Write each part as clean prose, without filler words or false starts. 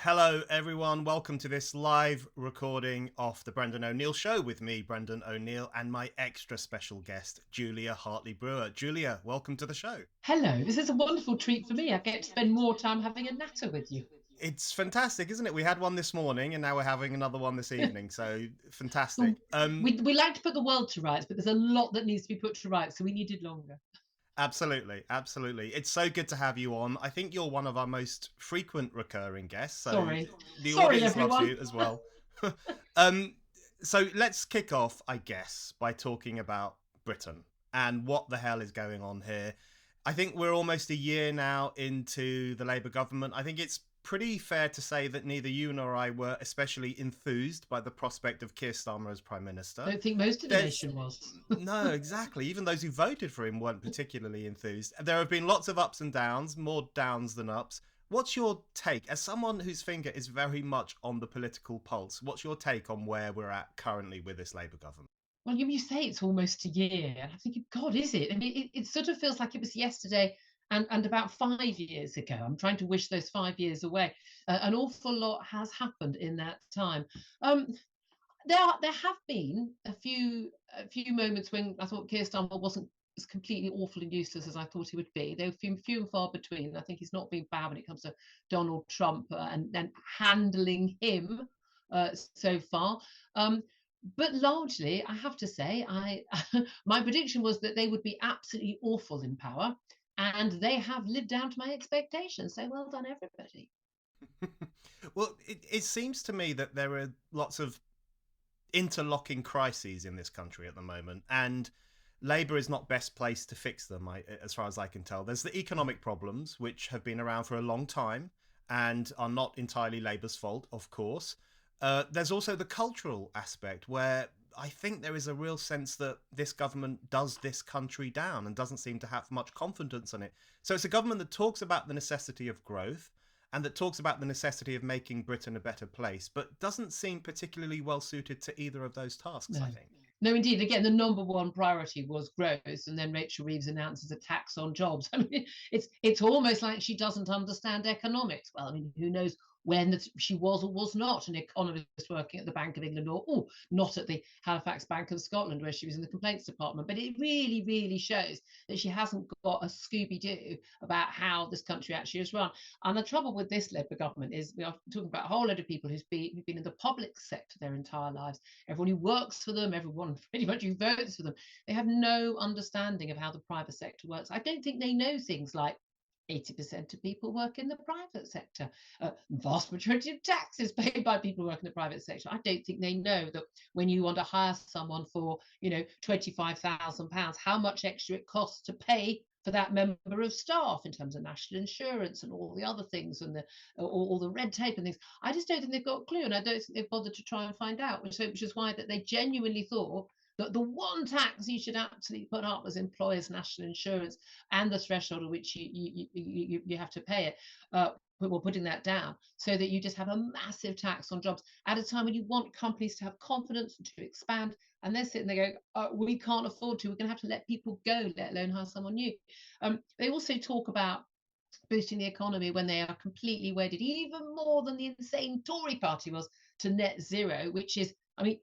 Hello, everyone. Welcome to this live recording of the Brendan O'Neill Show with me, Brendan O'Neill, and my extra special guest, Julia Hartley-Brewer. Julia, welcome to the show. Hello, this is a wonderful treat for me. I get to spend more time having a natter with you. It's fantastic, isn't it? We had one this morning, and now we're having another one this evening. So fantastic. We like to put the world to rights, but there's a lot that needs to be put to rights, so we needed longer. Absolutely, absolutely. It's so good to have you on. I think you're one of our most frequent recurring guests, so the Sorry, audience loves everyone. you as well. um, so let's kick off, I guess, by talking about Britain and what the hell is going on here. I think we're almost a year now into the Labour government. I think it's pretty fair to say that neither you nor I were especially enthused by the prospect of Keir Starmer as Prime I Minister. don't think most of the There's nation was. no, exactly. Even those who voted for him weren't particularly enthused. There have been lots of ups and downs, more downs than ups. What's your take, as someone whose finger is very much on the political pulse? What's your take on where we're at currently with this Labour government? Well, you say it's almost a year, and I'm thinking, God, is it? I mean, it sort of feels like it was yesterday and about 5 years ago. I'm trying to wish those 5 years away. An awful lot has happened in that time. Um, there have been a few moments when I thought Keir Starmer wasn't as completely awful and useless as I thought he would be. They were few and far between. I think he's not been bad when it comes to Donald Trump and handling him so far. Um, but largely, I have to say, I my prediction was that they would be absolutely awful in power, and they have lived down to my expectations. So well done, everybody. Well, it seems to me that there are lots of interlocking crises in this country at the moment, and Labour is not best placed to fix them, as far as I can tell. There's the economic problems, which have been around for a long time and are not entirely Labour's fault, of course. There's also the cultural aspect, where I think there is a real sense that this government does this country down and doesn't seem to have much confidence in it. So it's a government that talks about the necessity of growth and that talks about the necessity of making Britain a better place, but doesn't seem particularly well suited to either of those tasks, I No. think. No, indeed. Again, the number one priority was growth, and then Rachel Reeves announces a tax on jobs. I mean, it's almost like she doesn't understand economics. Well, I mean, who knows when she was or was not an economist working at the Bank of England, or not at the Halifax Bank of Scotland, where she was in the complaints department. But it really, really shows that she hasn't got a Scooby Doo about how this country actually is run. And the trouble with this Labour government is we are talking about a whole load of people who've been in the public sector their entire lives, everyone who works for them, everyone pretty much who votes for them. They have no understanding of how the private sector works. I don't think they know things like 80% of people work in the private sector. Vast majority of taxes paid by people who work in the private sector. I don't think they know that when you want to hire someone for, £25,000, how much extra it costs to pay for that member of staff in terms of national insurance and all the other things and all the red tape and things. I just don't think they've got a clue, and I don't think they've bothered to try and find out, which is why that they genuinely thought that the one tax you should absolutely put up was employers' national insurance and the threshold at which you have to pay it. We're putting that down so that you just have a massive tax on jobs at a time when you want companies to have confidence and to expand. And they're sitting there going, we can't afford to. We're going to have to let people go, let alone hire someone new. They also talk about boosting the economy when they are completely wedded, even more than the insane Tory party was, to net zero, which is, I mean,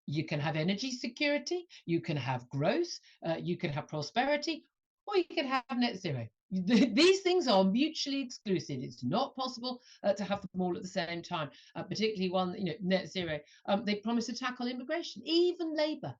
you can have energy security, you can have growth, you can have prosperity, or you can have net zero. These things are mutually exclusive. It's not possible to have them all at the same time, particularly one, net zero. They promised to tackle immigration. Even Labour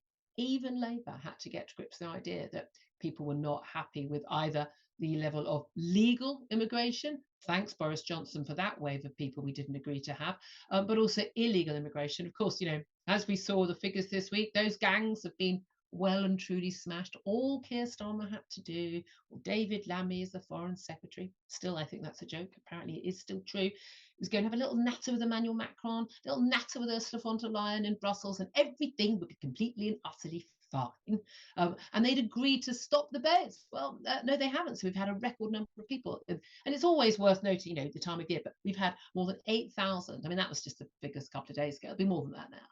had to get to grips with the idea that people were not happy with either the level of legal immigration. Thanks, Boris Johnson, for that wave of people we didn't agree to have, but also illegal immigration. Of course, as we saw the figures this week, those gangs have been well and truly smashed. All Keir Starmer had to do, or David Lammy is the Foreign Secretary. Still, I think that's a joke. Apparently, it is still true. He was going to have a little natter with Emmanuel Macron, a little natter with Ursula von der Leyen in Brussels, and everything would be completely and utterly fine. And they'd agreed to stop the beds. Well, no, they haven't. So we've had a record number of people. And it's always worth noting, the time of year, but we've had more than 8,000. I mean, that was just the figures a couple of days ago. It'll be more than that now.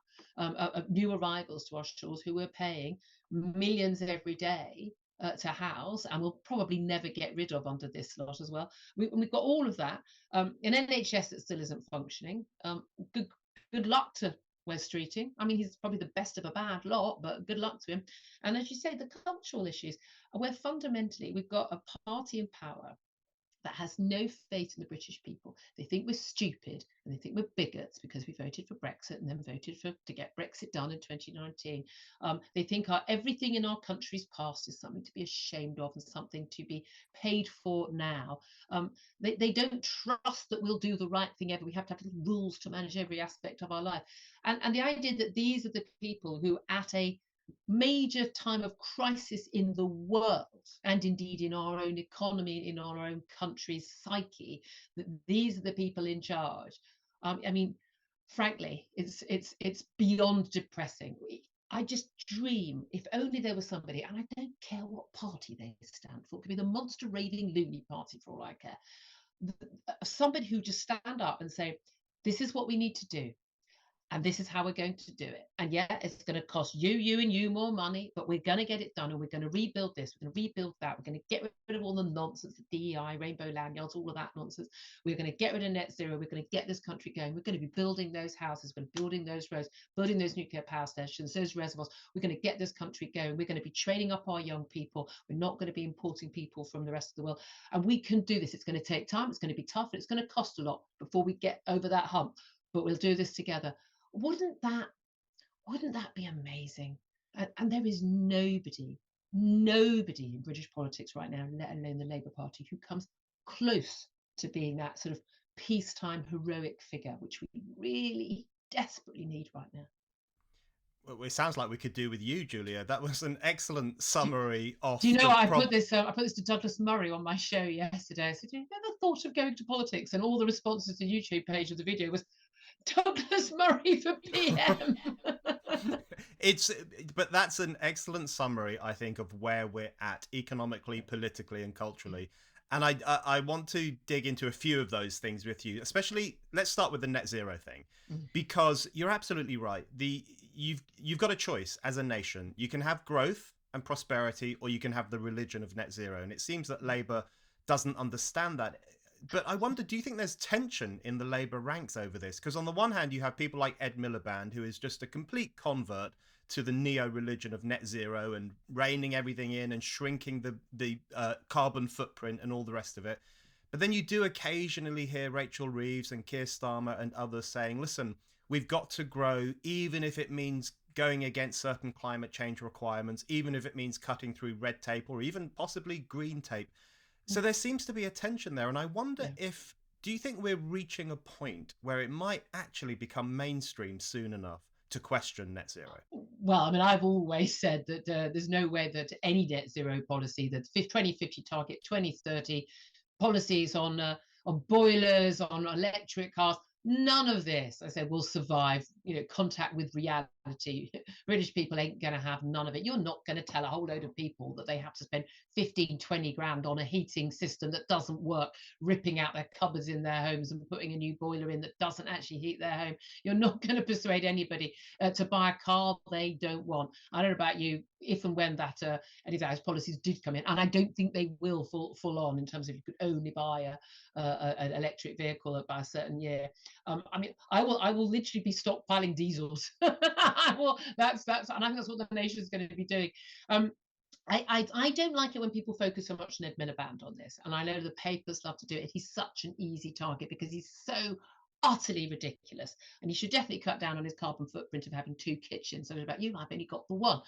Of new arrivals to our shores who we're paying millions every day to house, and we'll probably never get rid of under this lot as well. We've got all of that. An NHS that still isn't functioning. Good luck to Wes Streeting. I mean, he's probably the best of a bad lot, but good luck to him. And as you say, the cultural issues, where fundamentally we've got a party in power that has no faith in the British people. They think we're stupid and they think we're bigots because we voted for Brexit and then voted to get Brexit done in 2019. They think everything in our country's past is something to be ashamed of and something to be paid for now. They don't trust that we'll do the right thing ever. We have to have rules to manage every aspect of our life. And the idea that these are the people who, at a major time of crisis in the world and indeed in our own economy, in our own country's psyche, that these are the people in charge. I mean, frankly, it's beyond depressing. I just dream, if only there was somebody, and I don't care what party they stand for, it could be the monster raving loony party for all I care, somebody who just stand up and say, this is what we need to do, and this is how we're going to do it. And yeah, it's going to cost you and you more money, but we're going to get it done, and we're going to rebuild this, we're going to rebuild that, we're going to get rid of all the nonsense, the DEI, rainbow lanyards, all of that nonsense. We're going to get rid of net zero, we're going to get this country going, we're going to be building those houses, we're going to be building those roads, building those nuclear power stations, those reservoirs. We're going to get this country going, we're going to be training up our young people, we're not going to be importing people from the rest of the world, and we can do this. It's going to take time, it's going to be tough, and it's going to cost a lot before we get over that hump, but we'll do this together. Wouldn't that be amazing? And there is nobody in British politics right now, let alone the Labour Party, who comes close to being that sort of peacetime heroic figure, which we really desperately need right now. Well, it sounds like we could do with you, Julia. That was an excellent summary of. Do you know, I put this to Douglas Murray on my show yesterday. I said, "You never thought of going to politics?" And all the responses to the YouTube page of the video was, Douglas Murray for PM. But that's an excellent summary, I think, of where we're at economically, politically, and culturally. And I want to dig into a few of those things with you, especially let's start with the net zero thing, because you're absolutely right. You've got a choice as a nation. You can have growth and prosperity, or you can have the religion of net zero. And it seems that Labour doesn't understand that. But I wonder, do you think there's tension in the Labour ranks over this? Because on the one hand, you have people like Ed Miliband, who is just a complete convert to the neo-religion of net zero and reining everything in and shrinking the carbon footprint and all the rest of it. But then you do occasionally hear Rachel Reeves and Keir Starmer and others saying, listen, we've got to grow, even if it means going against certain climate change requirements, even if it means cutting through red tape or even possibly green tape. So there seems to be a tension there. And I wonder do you think we're reaching a point where it might actually become mainstream soon enough to question net zero? Well, I mean, I've always said that there's no way that any net zero policy, that 2050 target, 2030 policies on boilers, on electric cars, none of this, I said, will survive, contact with reality. British people ain't going to have none of it. You're not going to tell a whole load of people that they have to spend 15, 20 grand on a heating system that doesn't work, ripping out their cupboards in their homes and putting a new boiler in that doesn't actually heat their home. You're not going to persuade anybody to buy a car they don't want. I don't know about you, if and when that any of those policies did come in, and I don't think they will full on in terms of you could only buy an electric vehicle by a certain year. I mean, I will literally be stockpiling diesels. And I think that's what the nation is going to be doing. I don't like it when people focus so much on Ed Miliband on this, and I know the papers love to do it. He's such an easy target because he's so utterly ridiculous, and he should definitely cut down on his carbon footprint of having 2 kitchens. So about you, I've only got the one.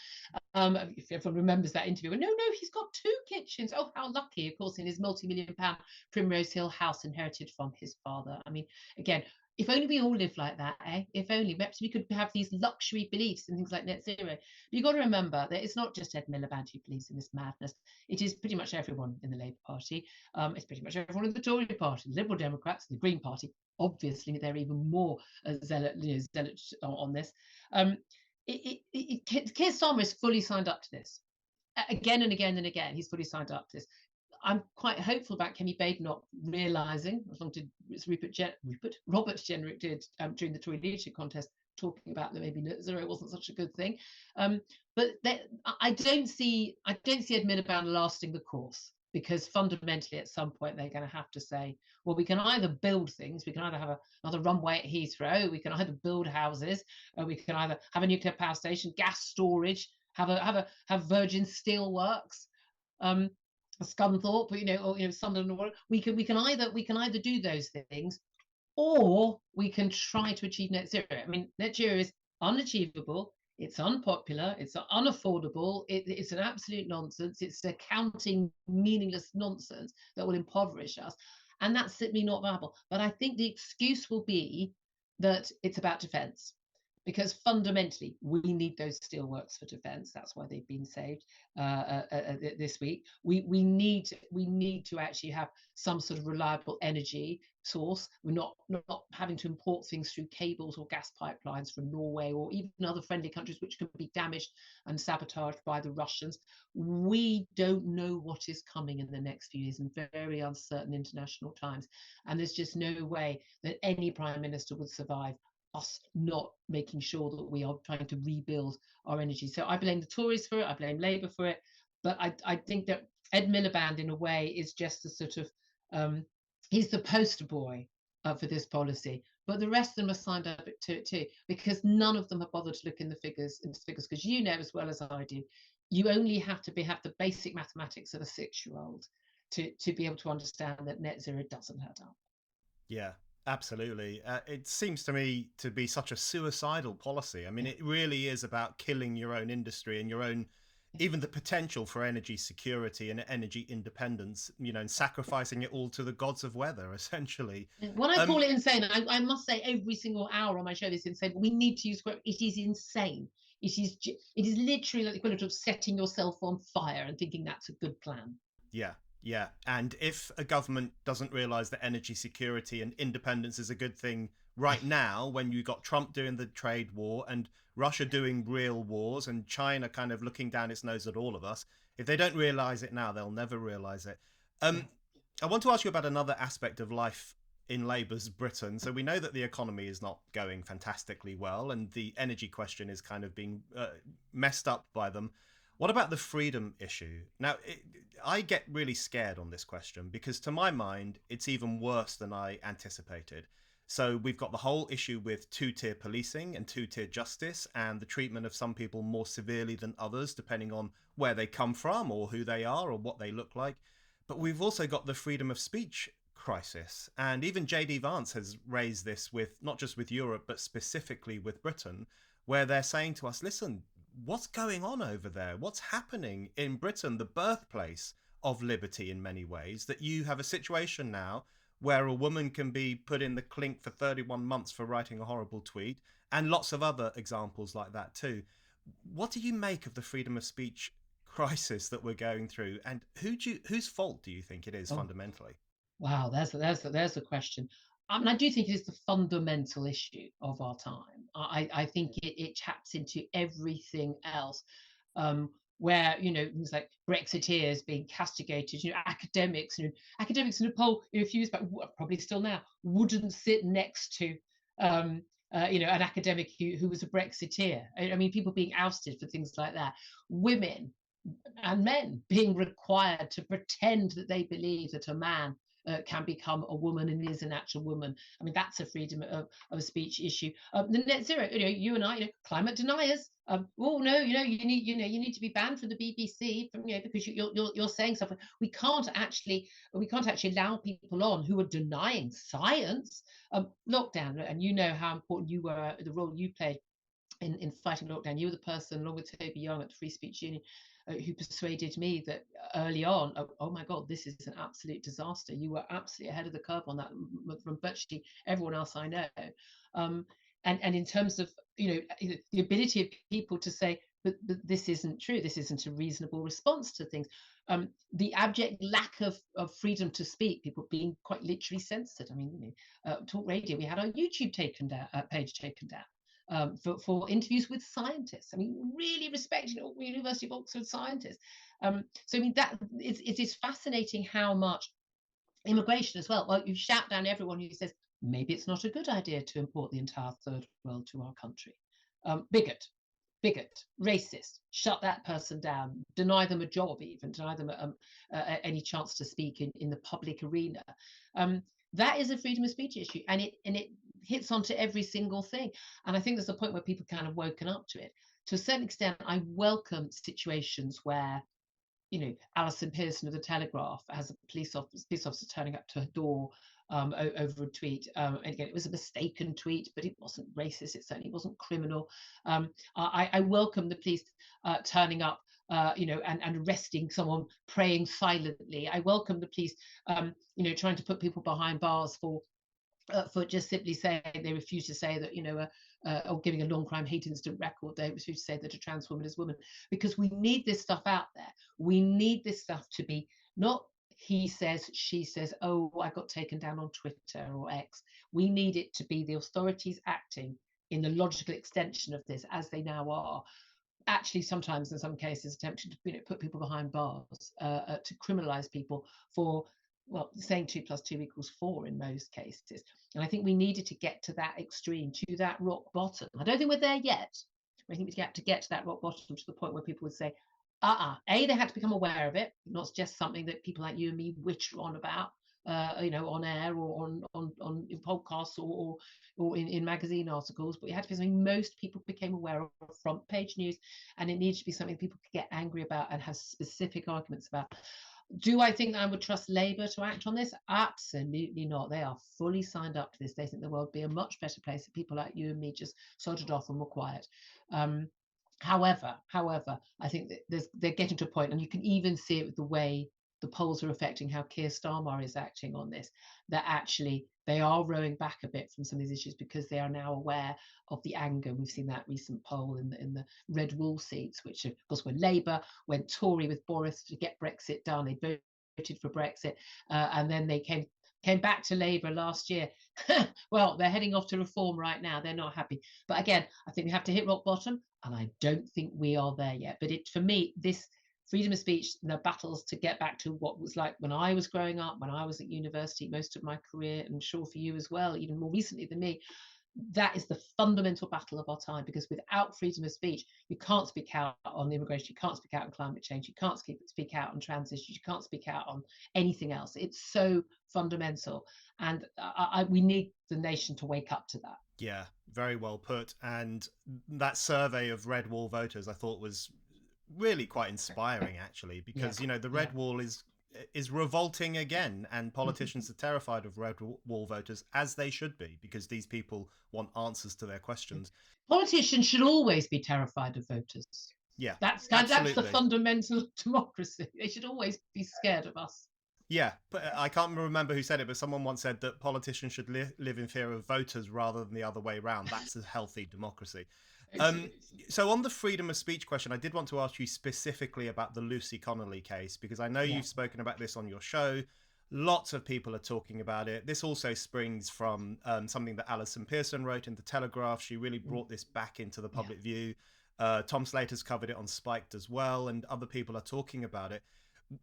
If everyone remembers that interview, no, he's got 2 kitchens. Oh, how lucky! Of course, in his multi-million-pound Primrose Hill house inherited from his father. I mean, again, if only we all lived like that, eh? If only, perhaps we could have these luxury beliefs and things like net zero. But you've got to remember that it's not just Ed Miliband who believes in this madness. It is pretty much everyone in the Labour Party. It's pretty much everyone in the Tory Party, the Liberal Democrats, the Green Party. Obviously, they're even more zealot on this. Keir Starmer is fully signed up to this. Again and again and again, he's fully signed up to this. I'm quite hopeful about Kemi Babe not realising, as long as Robert Jenrick did during the Tory leadership contest, talking about that maybe net zero wasn't such a good thing. But I don't see Ed Miliband lasting the course, because fundamentally at some point they're going to have to say, well, we can either build things, we can either have another runway at Heathrow, we can either build houses, or we can either have a nuclear power station, gas storage, have Virgin Steelworks, Scunthorpe, or Sunderland. We can either do those things, or we can try to achieve net zero. I mean, net zero is unachievable. It's unpopular. It's unaffordable. It's an absolute nonsense. It's accounting meaningless nonsense that will impoverish us. And that's simply not viable. But I think the excuse will be that it's about defence, because fundamentally we need those steelworks for defence. That's why they've been saved this week. We need to actually have some sort of reliable energy source. We're not having to import things through cables or gas pipelines from Norway or even other friendly countries, which can be damaged and sabotaged by the Russians. We don't know what is coming in the next few years in very uncertain international times, and there's just no way that any prime minister would survive us not making sure that we are trying to rebuild our energy. So I blame the Tories for it, I blame Labour for it, but I think that Ed Miliband in a way is just a sort of he's the poster boy for this policy, but the rest of them are signed up to it too, because none of them have bothered to look into figures, because you know as well as I do, you only have the basic mathematics of a 6-year-old to be able to understand that net zero doesn't add up. Yeah, absolutely. It seems to me to be such a suicidal policy. I mean, it really is about killing your own industry and your own, even the potential for energy security and energy independence, and sacrificing it all to the gods of weather, essentially. When I call it insane, I must say every single hour on my show is insane. We need to use it is insane. It is literally like the equivalent of setting yourself on fire and thinking that's a good plan. Yeah. And if a government doesn't realise that energy security and independence is a good thing right now, when you got Trump doing the trade war and Russia doing real wars and China kind of looking down its nose at all of us, if they don't realise it now, they'll never realise it. I want to ask you about another aspect of life in Labour's Britain. So we know that the economy is not going fantastically well, and the energy question is kind of being messed up by them. What about the freedom issue? Now, I get really scared on this question because to my mind, it's even worse than I anticipated. So we've got the whole issue with two-tier policing and two-tier justice and the treatment of some people more severely than others, depending on where they come from or who they are or what they look like. But we've also got the freedom of speech crisis. And even JD Vance has raised this with not just with Europe, but specifically with Britain, where they're saying to us, listen, what's going on over there? What's happening in Britain, the birthplace of liberty in many ways, that you have a situation now where a woman can be put in the clink for 31 months for writing a horrible tweet, and lots of other examples like that too. What do you make of the freedom of speech crisis that we're going through, and whose fault do you think it is fundamentally? Wow, there's the question. I mean, I do think it is the fundamental issue of our time. I think it taps into everything else, where things like Brexiteers being castigated, academics in a poll a few years back, probably still now, wouldn't sit next to an academic who was a Brexiteer. I mean, people being ousted for things like that. Women and men being required to pretend that they believe that a man can become a woman and is an actual woman. I mean, that's a freedom of speech issue. The net zero, you and I, climate deniers. Oh no, you need to be banned from the BBC because you're saying something. We can't actually allow people on who are denying science. Lockdown, and you know how important you were, the role you played in fighting lockdown. You were the person, along with Toby Young at the Free Speech Union, who persuaded me that early on, oh my God, this is an absolute disaster. You were absolutely ahead of the curve on that from virtually everyone else I know. And in terms of the ability of people to say, but this isn't true, this isn't a reasonable response to things. The abject lack of freedom to speak, people being quite literally censored. I mean, Talk Radio, we had our YouTube page taken down. For interviews with scientists. I mean, really respecting University of Oxford scientists. So I mean, that it is fascinating how much immigration as well. Well, you shout down everyone who says maybe it's not a good idea to import the entire third world to our country. Bigot, racist, shut that person down, deny them a job, even deny them any chance to speak in the public arena. That is a freedom of speech issue, and it hits onto every single thing. And I think there's a point where people kind of woken up to it. To a certain extent, I welcome situations where, Alison Pearson of the Telegraph has a police officer turning up to her door over a tweet. And again, it was a mistaken tweet, but it wasn't racist. It certainly wasn't criminal. I welcome the police turning up, and arresting someone praying silently. I welcome the police, trying to put people behind bars for just simply saying they refuse to say that, or giving a non-crime hate incident record. They refuse to say that a trans woman is a woman, because we need this stuff out there. We need this stuff to be not he says, she says, oh, I got taken down on Twitter or X. We need it to be the authorities acting in the logical extension of this, as they now are. Actually, sometimes in some cases, attempting to put people behind bars, to criminalise people for, well, saying 2 + 2 = 4 in most cases. And I think we needed to get to that extreme, to that rock bottom. I don't think we're there yet. I think we have to get to that rock bottom, to the point where people would say, they had to become aware of it, not just something that people like you and me witter on about, on air or on podcasts or in magazine articles, but it had to be something most people became aware of, front page news, and it needs to be something people could get angry about and have specific arguments about. Do I think that I would trust Labour to act on this? Absolutely not. They are fully signed up to this. They think the world would be a much better place if people like you and me just soldiered off and were quiet. However, I think that they're getting to a point, and you can even see it with the way the polls are affecting how Keir Starmer is acting on this, that actually they are rowing back a bit from some of these issues, because they are now aware of the anger. We've seen that recent poll in the red wall seats, which of course were Labour, went Tory with Boris to get Brexit done. They voted for Brexit, and then they came back to Labour last year. Well, they're heading off to reform right now. They're not happy. But again, I think we have to hit rock bottom, and I don't think we are there yet. But for me, this freedom of speech, the battles to get back to what was like when I was growing up, when I was at university, most of my career, and I'm sure for you as well, even more recently than me, that is the fundamental battle of our time. Because without freedom of speech, you can't speak out on immigration, you can't speak out on climate change, you can't speak out on trans issues, you can't speak out on anything else. It's so fundamental, and we need the nation to wake up to that. Yeah, very well put. And that survey of red wall voters, I thought, was really quite inspiring, actually, because the red wall is revolting again, and politicians are terrified of red wall voters, as they should be, because these people want answers to their questions. Politicians should always be terrified of voters. Yeah, that's the fundamental democracy. They should always be scared of us. Yeah, but I can't remember who said it, but someone once said that politicians should live in fear of voters rather than the other way around. That's a healthy democracy. So on the freedom of speech question, I did want to ask you specifically about the Lucy Connolly case, because I know you've spoken about this on your show. Lots of people are talking about it. This also springs from something that Alison Pearson wrote in The Telegraph. She really brought this back into the public view. Tom Slater's covered it on Spiked as well, and other people are talking about it.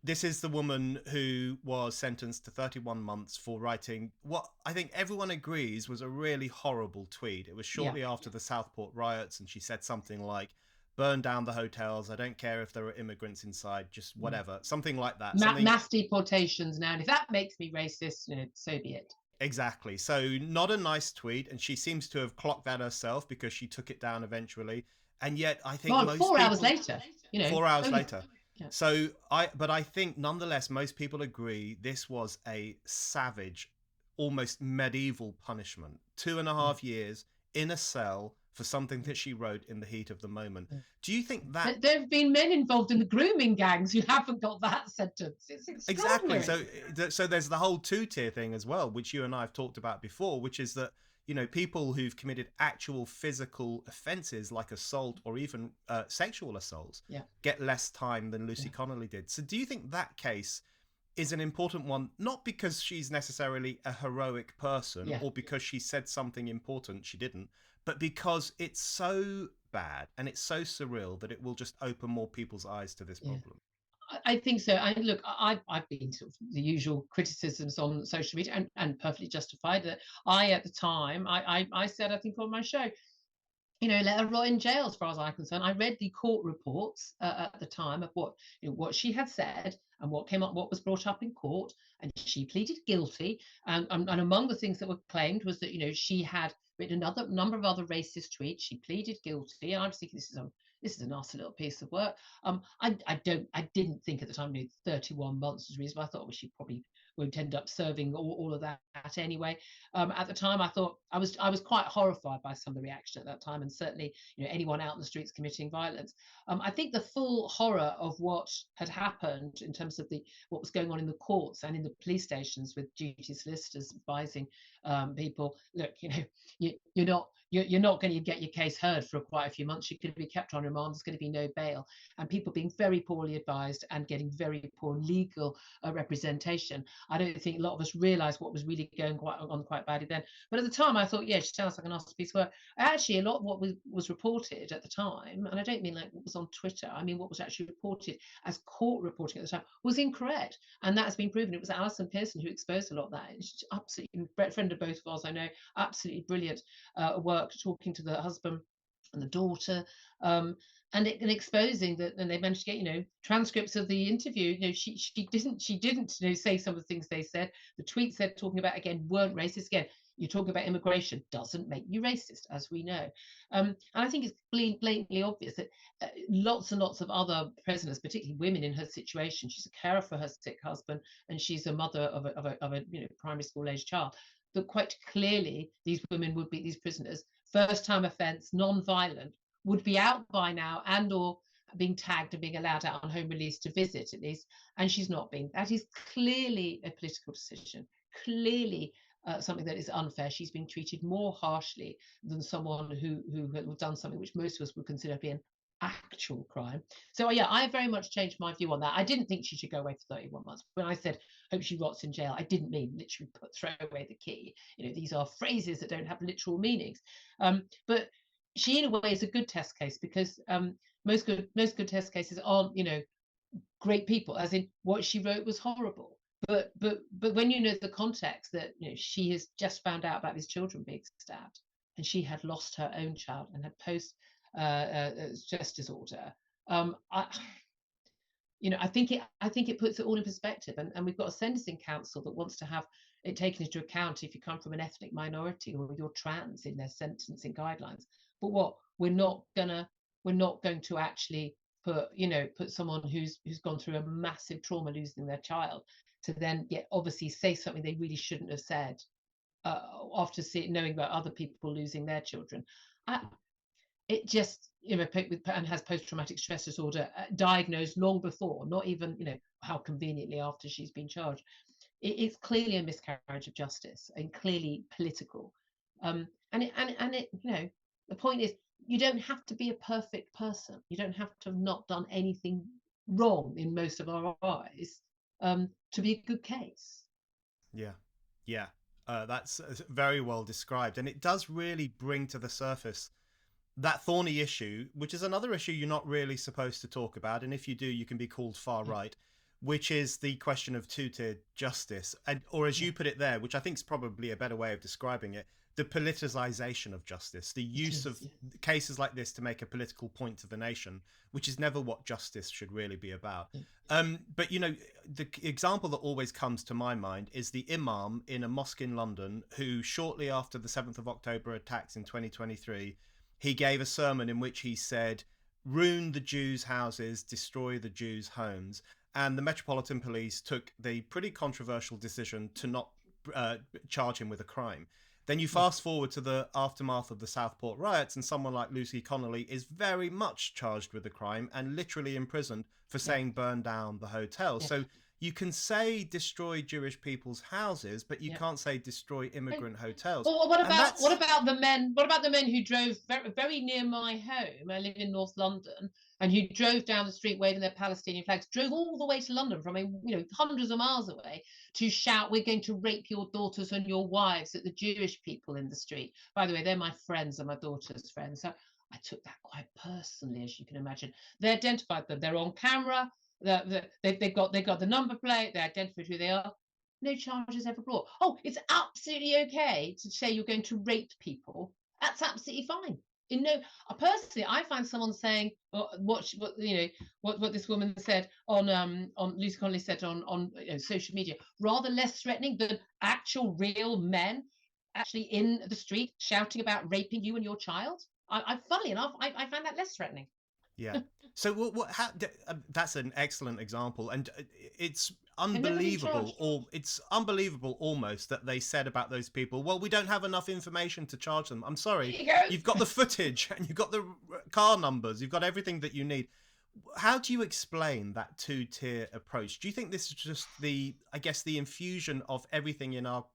This is the woman who was sentenced to 31 months for writing what I think everyone agrees was a really horrible tweet. It was shortly after the Southport riots, and she said something like, burn down the hotels, I don't care if there are immigrants inside, just whatever, something like that. Mass deportations now, and if that makes me racist, so be it. Exactly. So not a nice tweet, and she seems to have clocked that herself, because she took it down eventually. And yet I think most 4 hours later, 4 hours later. So I think nonetheless, most people agree this was a savage, almost medieval punishment. 2.5 years in a cell for something that she wrote in the heat of the moment. Do you think that there have been men involved in the grooming gangs who haven't got that sentence? It's extraordinary. Exactly. So there's the whole 2-tier thing as well, which you and I have talked about before, which is that people who've committed actual physical offences like assault or even sexual assaults get less time than Lucy Connolly did. So do you think that case is an important one, not because she's necessarily a heroic person or because she said something important she didn't, but because it's so bad and it's so surreal that it will just open more people's eyes to this problem? I think so. Look, I've been sort of the usual criticisms on social media, and perfectly justified. That I at the time I said, I think on my show, let her rot in jail as far as I'm concerned. I read the court reports at the time of what she had said and what came up, what was brought up in court, and she pleaded guilty. And among the things that were claimed was that she had written another number of other racist tweets. She pleaded guilty, and I was thinking this is a nasty little piece of work. I didn't think at the time 31 months was reasonable. I thought, well, she probably won't end up serving all of that anyway. At the time, I thought I was quite horrified by some of the reaction at that time, and certainly anyone out in the streets committing violence. I think the full horror of what had happened in terms of what was going on in the courts and in the police stations with duty solicitors advising people, look, you're not going to get your case heard for quite a few months. You're going to be kept on remand. There's going to be no bail, and people being very poorly advised and getting very poor legal representation. I don't think a lot of us realised what was really going on quite badly then. But at the time, I thought, yeah, she sounds like a nasty piece of work. Actually, a lot of what was reported at the time, and I don't mean like what was on Twitter, I mean what was actually reported as court reporting at the time, was incorrect. And that has been proven. It was Alison Pearson who exposed a lot of that. She's absolutely a friend of both of us, I know, absolutely brilliant work talking to the husband and the daughter. And exposing that, and they managed to get transcripts of the interview. She didn't say some of the things they said. The tweets they're talking about again weren't racist. Again, you're talking about immigration doesn't make you racist, as we know. And I think it's blatantly obvious that lots and lots of other prisoners, particularly women in her situation, she's a carer for her sick husband, and she's a mother of a primary school age child. But quite clearly, these women would be, these prisoners, first-time offence, non-violent, would be out by now and or being tagged and being allowed out on home release to visit at least, and she's not being. That is clearly a political decision, clearly something that is unfair. She's being treated more harshly than someone who had done something which most of us would consider being actual crime. So yeah, I very much changed my view on that. I didn't think she should go away for 31 months. When I said hope she rots in jail, I didn't mean literally throw away the key. These are phrases that don't have literal meanings. But she in a way is a good test case, because most good test cases aren't great people, as in what she wrote was horrible. But when you know the context that she has just found out about these children being stabbed, and she had lost her own child and had post stress disorder, I think it puts it all in perspective. And we've got a sentencing council that wants to have it taken into account if you come from an ethnic minority or you're trans in their sentencing guidelines. But what we're not going to actually put someone who's gone through a massive trauma, losing their child, to then obviously say something they really shouldn't have said after knowing about other people losing their children. It just and has post-traumatic stress disorder diagnosed long before, not even how conveniently after she's been charged. It's clearly a miscarriage of justice and clearly political. And the point is, you don't have to be a perfect person. You don't have to have not done anything wrong in most of our eyes to be a good case. Yeah. That's very well described, and it does really bring to the surface that thorny issue, which is another issue you're not really supposed to talk about, and if you do, you can be called far right, which is the question of two-tiered justice, or as you put it there, which I think is probably a better way of describing it, the politicization of justice, the use of cases like this to make a political point to the nation, which is never what justice should really be about. But the example that always comes to my mind is the imam in a mosque in London who, shortly after the 7th of October attacks in 2023, he gave a sermon in which he said, "Ruin the Jews' houses, destroy the Jews' homes." And the Metropolitan Police took the pretty controversial decision to not charge him with a crime. Then you fast forward to the aftermath of the Southport riots, and someone like Lucy Connolly is very much charged with a crime and literally imprisoned for saying burn down the hotel. So you can say destroy Jewish people's houses, but you can't say destroy immigrant hotels. Well, what about the men? What about the men who drove very, very near my home? I live in North London, and who drove down the street waving their Palestinian flags, drove all the way to London from hundreds of miles away to shout, "We're going to rape your daughters and your wives," at the Jewish people in the street. By the way, they're my friends and my daughter's friends, so I took that quite personally, as you can imagine. They identified them. They're on camera. They've got the number plate. They identify who they are. No charges ever brought. Oh, it's absolutely okay to say you're going to rape people. That's absolutely fine. You know, personally, I find someone saying what this woman said on Lucy Connolly said on social media rather less threatening than actual real men actually in the street shouting about raping you and your child. Funnily enough, I find that less threatening. Yeah. So that's an excellent example, and it's They've never been unbelievable, charged. or it's unbelievable almost that they said about those people, well, we don't have enough information to charge them. I'm There sorry, you go. you've got the footage and you've got the car numbers, you've got everything that you need. How do you explain that two-tier approach? Do you think this is just I guess, the infusion of everything in our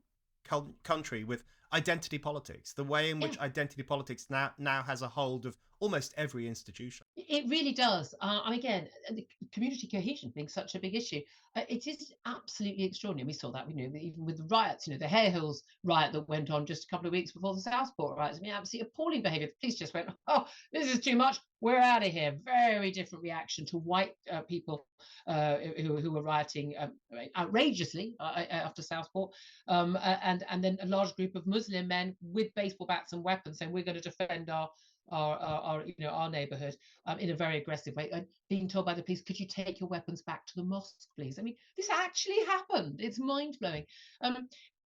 country with identity politics, the way in Yeah. which identity politics now has a hold of almost every institution? It really does. And again, the community cohesion being such a big issue, it is absolutely extraordinary. We saw that, even with the riots, the Hare Hills riot that went on just a couple of weeks before the Southport riots. I mean, absolutely appalling behaviour. The police just went, "Oh, this is too much. We're out of here." Very different reaction to white people who were rioting outrageously after Southport, and then a large group of Muslim men with baseball bats and weapons saying, "We're going to defend our neighborhood," in a very aggressive way, and being told by the police, "Could you take your weapons back to the mosque, please?" I mean, this actually happened. It's mind blowing.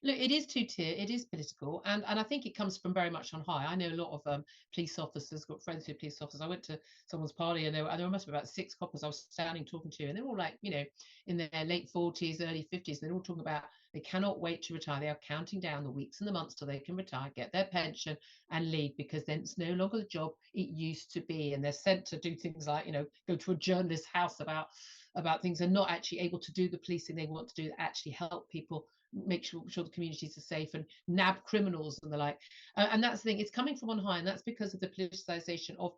Look, it is two-tier, it is political, and I think it comes from very much on high. I know a lot of police officers, got friends who are police officers. I went to someone's party, and there must be about 6 coppers I was standing talking to, and they're all like, in their late 40s, early 50s. They're all talking about they cannot wait to retire. They are counting down the weeks and the months till they can retire, get their pension, and leave, because then it's no longer the job it used to be, and they're sent to do things like go to a journalist's house about things, and not actually able to do the policing they want to do, actually help people, make sure the communities are safe, and nab criminals and the like. And that's the thing, it's coming from on high, and that's because of the politicization of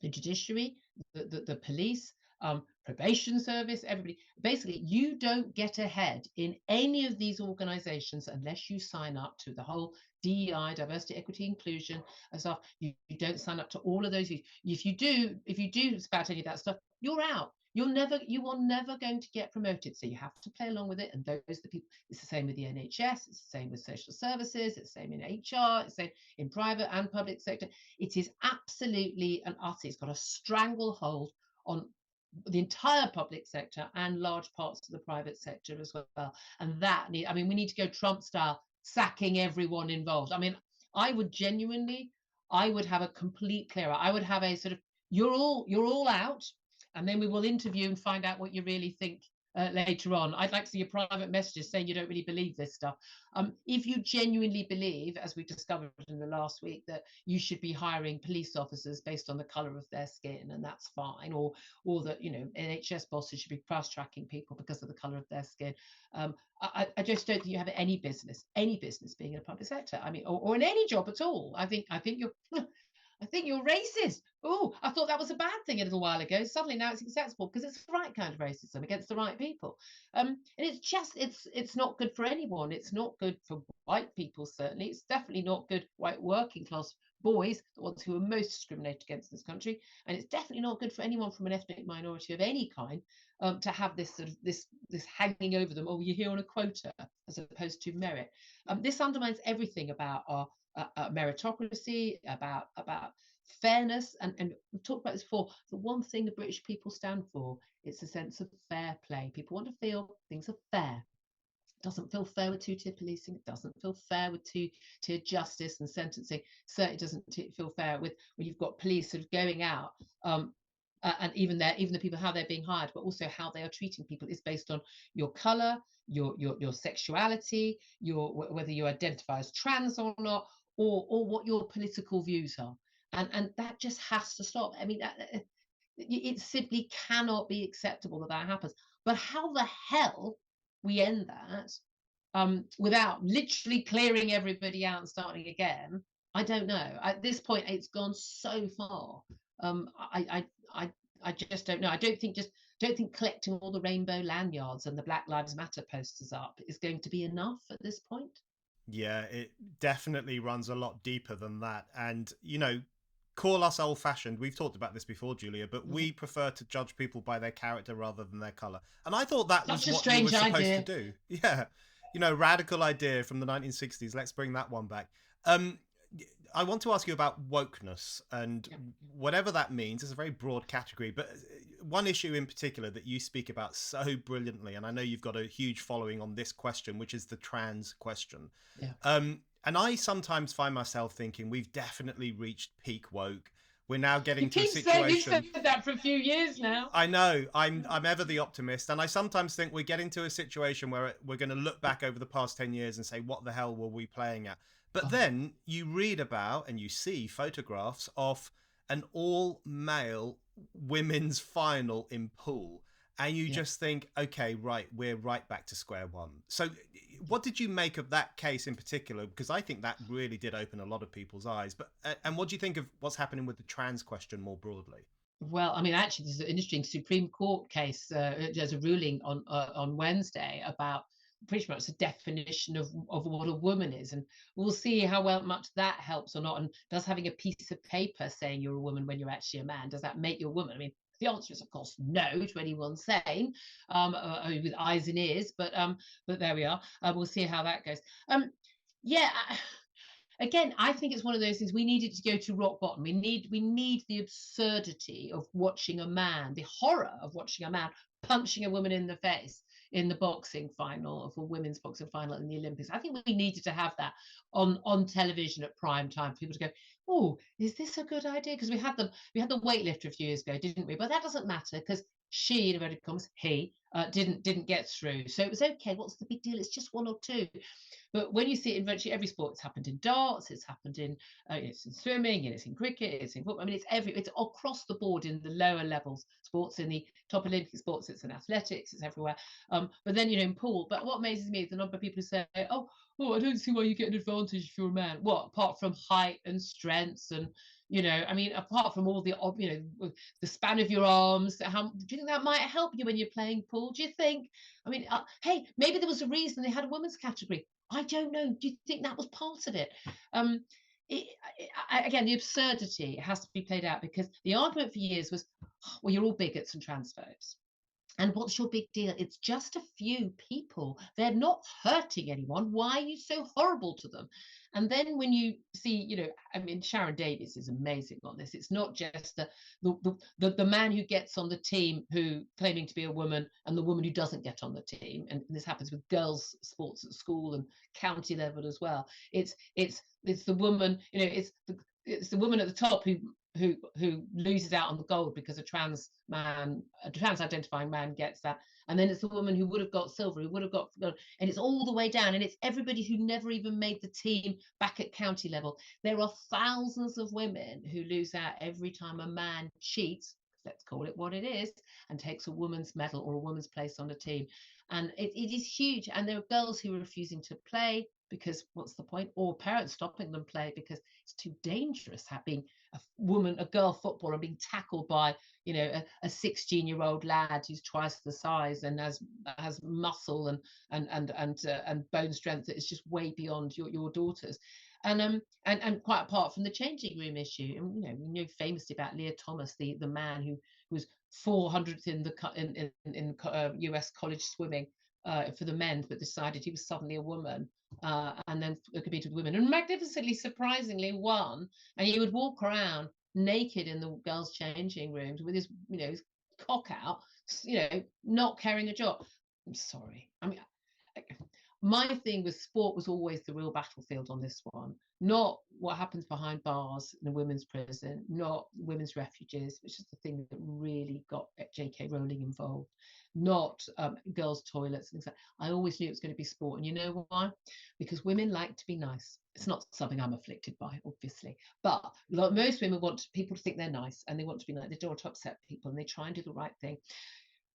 the judiciary, the police, probation service, everybody. Basically, you don't get ahead in any of these organizations unless you sign up to the whole DEI, diversity, equity, inclusion and stuff. You don't sign up to all of those. If you do spout any of that stuff, you're out. You are never going to get promoted. So you have to play along with it. And those are the people. It's the same with the NHS. It's the same with social services. It's the same in HR. It's the same in private and public sector. It is absolutely and utterly. It's got a stranglehold on the entire public sector and large parts of the private sector as well. And we need to go Trump style, sacking everyone involved. I mean, I would have a complete clear out. I would have a sort of, you're all out, and then we will interview and find out what you really think later on. I'd like to see your private messages saying you don't really believe this stuff. If you genuinely believe, as we discovered in the last week, that you should be hiring police officers based on the colour of their skin, and that's fine, or that NHS bosses should be fast tracking people because of the colour of their skin. I just don't think you have any business being in a public sector. I mean, or in any job at all. I think you're I think you're racist. Oh, I thought that was a bad thing a little while ago. Suddenly now it's acceptable because it's the right kind of racism against the right people. And it's not good for anyone. It's not good for white people, certainly. It's definitely not good white working class boys, the ones who are most discriminated against in this country. And it's definitely not good for anyone from an ethnic minority of any kind to have this sort of this hanging over them. Oh, you're here on a quota as opposed to merit. This undermines everything about our meritocracy, about fairness, and we've talked about this before. The one thing the British people stand for, it's a sense of fair play. People want to feel things are fair. It doesn't feel fair with two-tier policing. It doesn't feel fair with two-tier justice and sentencing. Certainly doesn't feel fair with when you've got police sort of going out. And even the people, how they're being hired, but also how they are treating people is based on your colour, your sexuality, whether you identify as trans or not, or what your political views are. And that just has to stop. I mean, it simply cannot be acceptable that happens. But how the hell we end that without literally clearing everybody out and starting again, I don't know. At this point, it's gone so far. I just don't know. I don't think collecting all the rainbow lanyards and the Black Lives Matter posters up is going to be enough at this point. Yeah, it definitely runs a lot deeper than that. And, call us old-fashioned. We've talked about this before, Julia, but we prefer to judge people by their character rather than their color. And I thought that was Such a what you were strange supposed to idea. do. Yeah, radical idea from the 1960s. Let's bring that one back. Um, I want to ask you about wokeness, and Yeah. whatever that means. It's a very broad category, but one issue in particular that you speak about so brilliantly, and I know you've got a huge following on this question, which is the trans question. Yeah. And I sometimes find myself thinking we've definitely reached peak woke. We're now getting to a You've said situation. that for a few years now. I know I'm ever the optimist, and I sometimes think we're getting to a situation where we're going to look back over the past 10 years and say, what the hell were we playing at? But Oh, then you read about and you see photographs of an all male women's final in pool, and you yeah. just think, okay, right, we're right back to square one. So what did you make of that case in particular? Because I think that really did open a lot of people's eyes. But and what do you think of what's happening with the trans question more broadly? Well, I mean, actually, there's an interesting Supreme Court case. There's a ruling on Wednesday about pretty much the definition of what a woman is, and we'll see how much that helps or not. And does having a piece of paper saying you're a woman when you're actually a man, does that make you a woman? I mean, the answer is, of course, no to anyone saying with eyes and ears. But there we are. We'll see how that goes. Yeah. Again, I think it's one of those things we needed to go to rock bottom. We need the absurdity of watching a man, the horror of watching a man punching a woman in the face in the boxing final of a women's boxing final in the Olympics. I think we needed to have that on television at prime time for people to go, oh, is this a good idea? Because we had the weightlifter a few years ago, didn't we? But that doesn't matter because she, in inverted commas, he didn't get through. So it was okay. What's the big deal? It's just one or two. But when you see it in virtually every sport, it's happened in darts, it's happened in it's in swimming, and it's in cricket, it's in football. I mean, it's across the board in the lower levels sports, in the top Olympic sports, it's in athletics, it's everywhere. But then in pool. But what amazes me is the number of people who say, oh, I don't see why you get an advantage if you're a man. What apart from height and strengths and I mean, apart from all the the span of your arms, do you think that might help you when you're playing pool? Do you think? I mean, hey, maybe there was a reason they had a women's category. I don't know. Do you think that was part of it? Um, Again, the absurdity has to be played out because the argument for years was, well, you're all bigots and transphobes. And what's your big deal? It's just a few people. They're not hurting anyone. Why are you so horrible to them? And then when you see, I mean, Sharon Davies is amazing on this. It's not just the man who gets on the team who claiming to be a woman and the woman who doesn't get on the team. And this happens with girls' sports at school and county level as well. It's the woman, it's the woman at the top who loses out on the gold because a trans identifying man gets that, and then it's the woman who would have got silver, who would have got gold, and it's all the way down, and it's everybody who never even made the team back at county level. There are thousands of women who lose out every time a man cheats, let's call it what it is, and takes a woman's medal or a woman's place on a team. And it is huge. And there are girls who are refusing to play because what's the point? Or parents stopping them play because it's too dangerous having a girl footballer being tackled by a 16-year-old lad who's twice the size and has muscle and bone strength that is just way beyond your daughters. And quite apart from the changing room issue, and we know famously about Leah Thomas, the man who was 400th in US college swimming for the men, but decided he was suddenly a woman, and then competed with women, and magnificently, surprisingly, won. And he would walk around naked in the girls' changing rooms with his cock out, not carrying a job. I'm sorry. I mean, my thing with sport was always the real battlefield on this one, not what happens behind bars in a women's prison, not women's refuges, which is the thing that really got J.K. Rowling involved, not girls' toilets and things like that. I always knew it was going to be sport. And you know why? Because women like to be nice. It's not something I'm afflicted by, obviously. But most women want people to think they're nice and they want to be nice. They don't want to upset people and they try and do the right thing.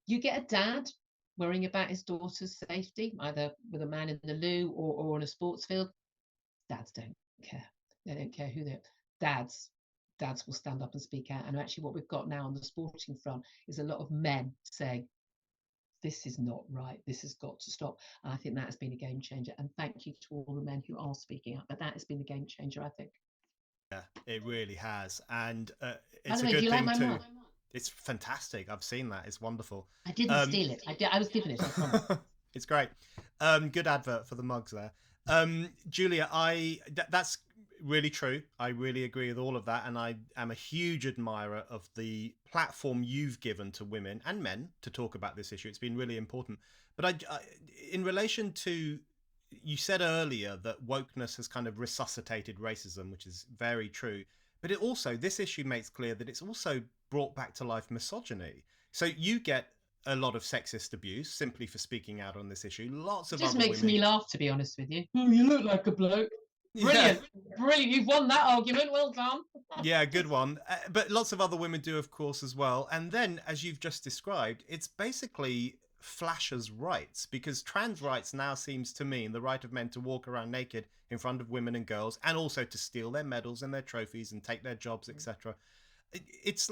You get a dad worrying about his daughter's safety, either with a man in the loo or on a sports field. Dads don't care. They don't care who they're. Dads will stand up and speak out. And actually, what we've got now on the sporting front is a lot of men saying, this is not right. This has got to stop. And I think that has been a game changer. And thank you to all the men who are speaking up. But that has been a game changer, I think. Yeah, It really has, and By it's the a way, do good you like thing my too. mug? It's fantastic. I've seen that. It's wonderful. I didn't Um, steal it. I was given it. I promise. it's great. Good advert for the mugs there. Julia, that's really true. I really agree with all of that, and I am a huge admirer of the platform you've given to women and men to talk about this issue. It's been really important. But in relation to, you said earlier that wokeness has kind of resuscitated racism, which is very true. But it also, this issue makes clear that it's also brought back to life misogyny. So you get a lot of sexist abuse simply for speaking out on this issue. Lots It of just other makes women. me laugh, to be honest with you. Oh, you look like a bloke. Yeah, Brilliant, brilliant. You've won that argument. Well done. yeah, good one. But lots of other women do, of course, as well. And then, as you've just described, it's basically flashers' rights, because trans rights now seems to mean the right of men to walk around naked in front of women and girls, and also to steal their medals and their trophies and take their jobs, etc. It's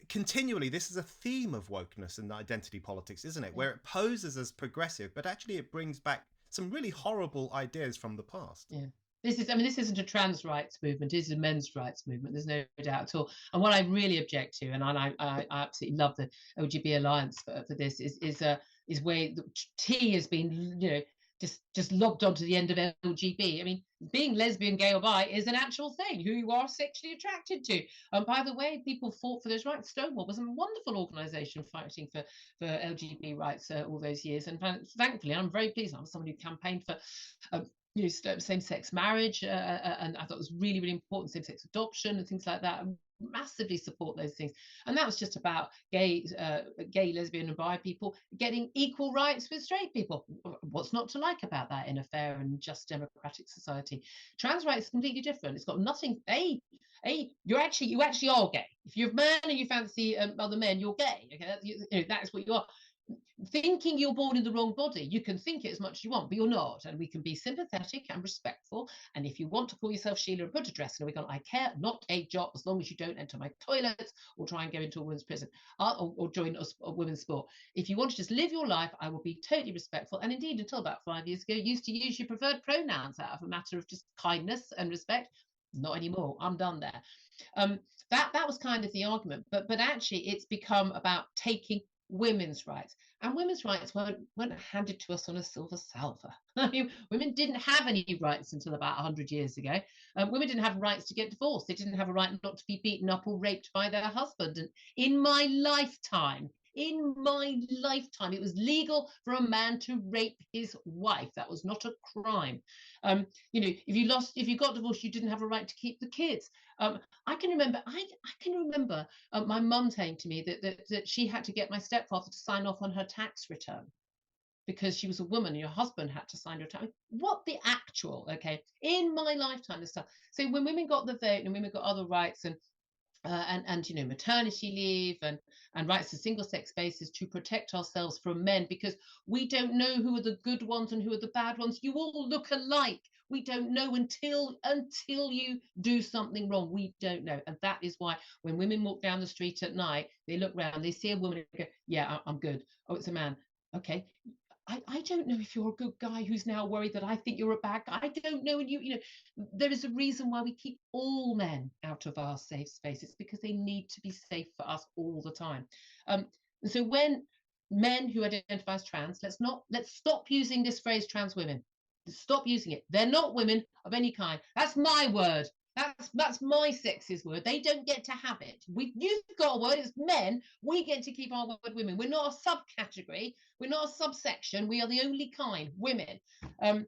continually, this is a theme of wokeness and identity politics, isn't it? Where it poses as progressive, but actually it brings back some really horrible ideas from the past. Yeah. This isn't a trans rights movement. This is a men's rights movement. There's no doubt at all. And what I really object to, and I absolutely love the LGBT Alliance for this, is where the T has been, just lobbed onto the end of LGB. I mean, being lesbian, gay, or bi is an actual thing, who you are sexually attracted to. By the way, people fought for those rights. Stonewall was a wonderful organisation fighting for LGBT rights all those years. And thankfully, I'm very pleased. I'm someone who campaigned for same-sex marriage, and I thought it was really, really important, same-sex adoption and things like that. I massively support those things, and that was just about gay, lesbian, and bi people getting equal rights with straight people. What's not to like about that in a fair and just democratic society? Trans rights is completely different. It's got nothing. You actually are gay. If you're a man and you fancy other men, you're gay. Okay, that's what you are. Thinking you're born in the wrong body, you can think it as much as you want, but you're not. And we can be sympathetic and respectful. And if you want to call yourself Sheila and put a dress on, we go, I care not a jot, as long as you don't enter my toilets or try and go into a women's prison or join a women's sport. If you want to just live your life, I will be totally respectful. And indeed, until about 5 years ago, used to use your preferred pronouns out of a matter of just kindness and respect. Not anymore. I'm done there. That was kind of the argument, but actually, it's become about taking women's rights. And women's rights weren't handed to us on a silver salver. I mean, women didn't have any rights until about 100 years ago. Women didn't have rights to get divorced. They didn't have a right not to be beaten up or raped by their husband. And in my lifetime, it was legal for a man to rape his wife. That was not a crime. If you got divorced, you didn't have a right to keep the kids. I can remember my mum saying to me that she had to get my stepfather to sign off on her tax return because she was a woman and your husband had to sign your tax. What the actual, okay, in my lifetime, this stuff. So when women got the vote and women got other rights and maternity leave and rights to single-sex basis to protect ourselves from men, because we don't know who are the good ones and who are the bad ones. You all look alike. We don't know until you do something wrong. We don't know. And that is why when women walk down the street at night, they look around, they see a woman and go, yeah, I'm good. Oh, it's a man. Okay. I don't know if you're a good guy who's now worried that I think you're a bad guy. I don't know. And there is a reason why we keep all men out of our safe spaces, because they need to be safe for us all the time. And so when men who identify as trans, let's stop using this phrase trans women. Stop using it. They're not women of any kind. That's my word. That's my sexist word. They don't get to have it. You've got a word. It's men. We get to keep our word women. We're not a subcategory. We're not a subsection. We are the only kind, women.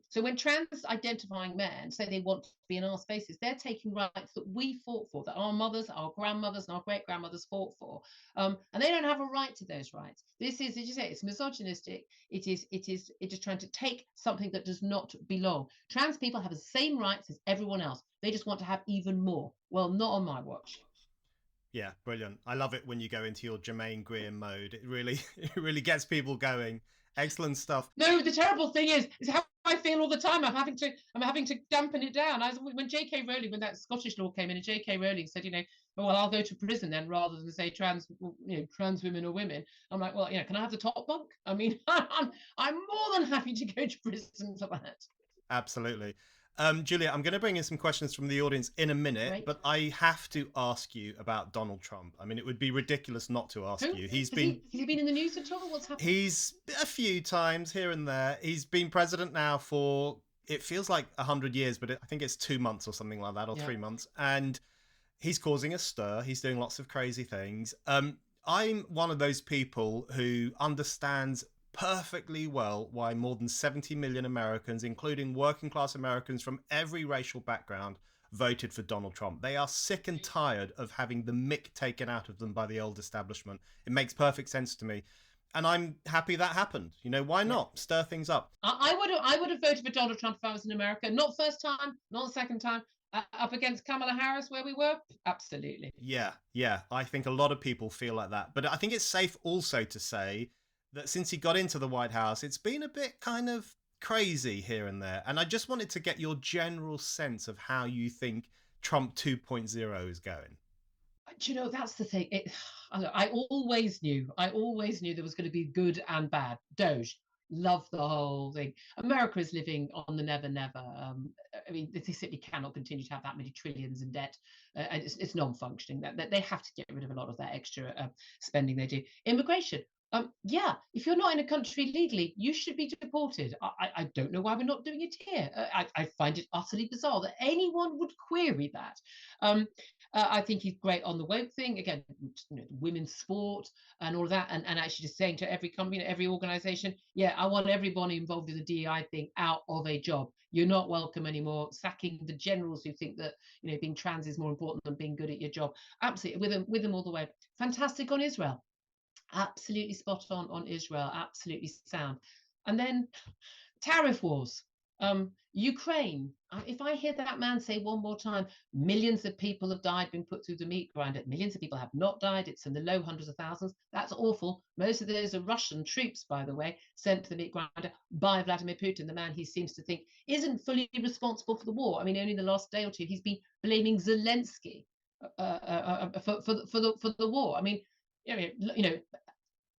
So when trans identifying men say they want to be in our spaces, they're taking rights that we fought for, that our mothers, our grandmothers, and our great grandmothers fought for. And they don't have a right to those rights. This is, as you say, it's misogynistic. It is trying to take something that does not belong. Trans people have the same rights as everyone else. They just want to have even more. Well, not on my watch. Yeah, brilliant. I love it when you go into your Jermaine Greer mode. It really gets people going. Excellent stuff. No, the terrible thing is how I feel all the time. I'm having to dampen it down. When J.K. Rowling, when that Scottish law came in, and J.K. Rowling said, oh, well, I'll go to prison then rather than say trans women or women. I'm like, well, can I have the top bunk? I mean, I'm more than happy to go to prison for that. Absolutely. Julia, I'm going to bring in some questions from the audience in a minute, Great. but I have to ask you about Donald Trump. I mean, it would be ridiculous not to ask Who you. has he been in the news at all? What's happened? He's a few times here and there. He's been president now for, it feels like 100 years, but I think it's 2 months or something like that, or Yeah. 3 months. And he's causing a stir. He's doing lots of crazy things. I'm one of those people who understands perfectly well why more than 70 million Americans, including working class Americans from every racial background, voted for Donald Trump. They are sick and tired of having the mick taken out of them by the old establishment. It makes perfect sense to me. And I'm happy that happened. You know, why not? Stir things up. I would have voted for Donald Trump if I was in America. Not first time, not second time. Up against Kamala Harris, where we were, absolutely. Yeah. I think a lot of people feel like that. But I think it's safe also to say that since he got into the White House, it's been a bit kind of crazy here and there. And I just wanted to get your general sense of how you think Trump 2.0 is going. Do you know, that's the thing. I always knew there was going to be good and bad. Doge, love the whole thing. America is living on the never, never. I mean, they simply cannot continue to have that many trillions in debt, and it's non-functioning. That they have to get rid of a lot of that extra spending they do. Immigration. Yeah, if you're not in a country legally, you should be deported. I don't know why we're not doing it here. I find it utterly bizarre that anyone would query that. I think he's great on the woke thing. Again, you know, women's sport and all of that. And actually just saying to every company, every organization, yeah, I want everybody involved in the DEI thing out of a job. You're not welcome anymore. Sacking the generals who think that, you know, being trans is more important than being good at your job. Absolutely, with them all the way. Fantastic on Israel. Absolutely spot on Israel. Absolutely sound. And then tariff wars. Ukraine. If I hear that man say one more time, millions of people have died, been put through the meat grinder. Millions of people have not died. It's in the low hundreds of thousands. That's awful. Most of those are Russian troops, by the way, sent to the meat grinder by Vladimir Putin, the man he seems to think isn't fully responsible for the war. I mean, only the last day or two, he's been blaming Zelensky for the war. I mean, you know,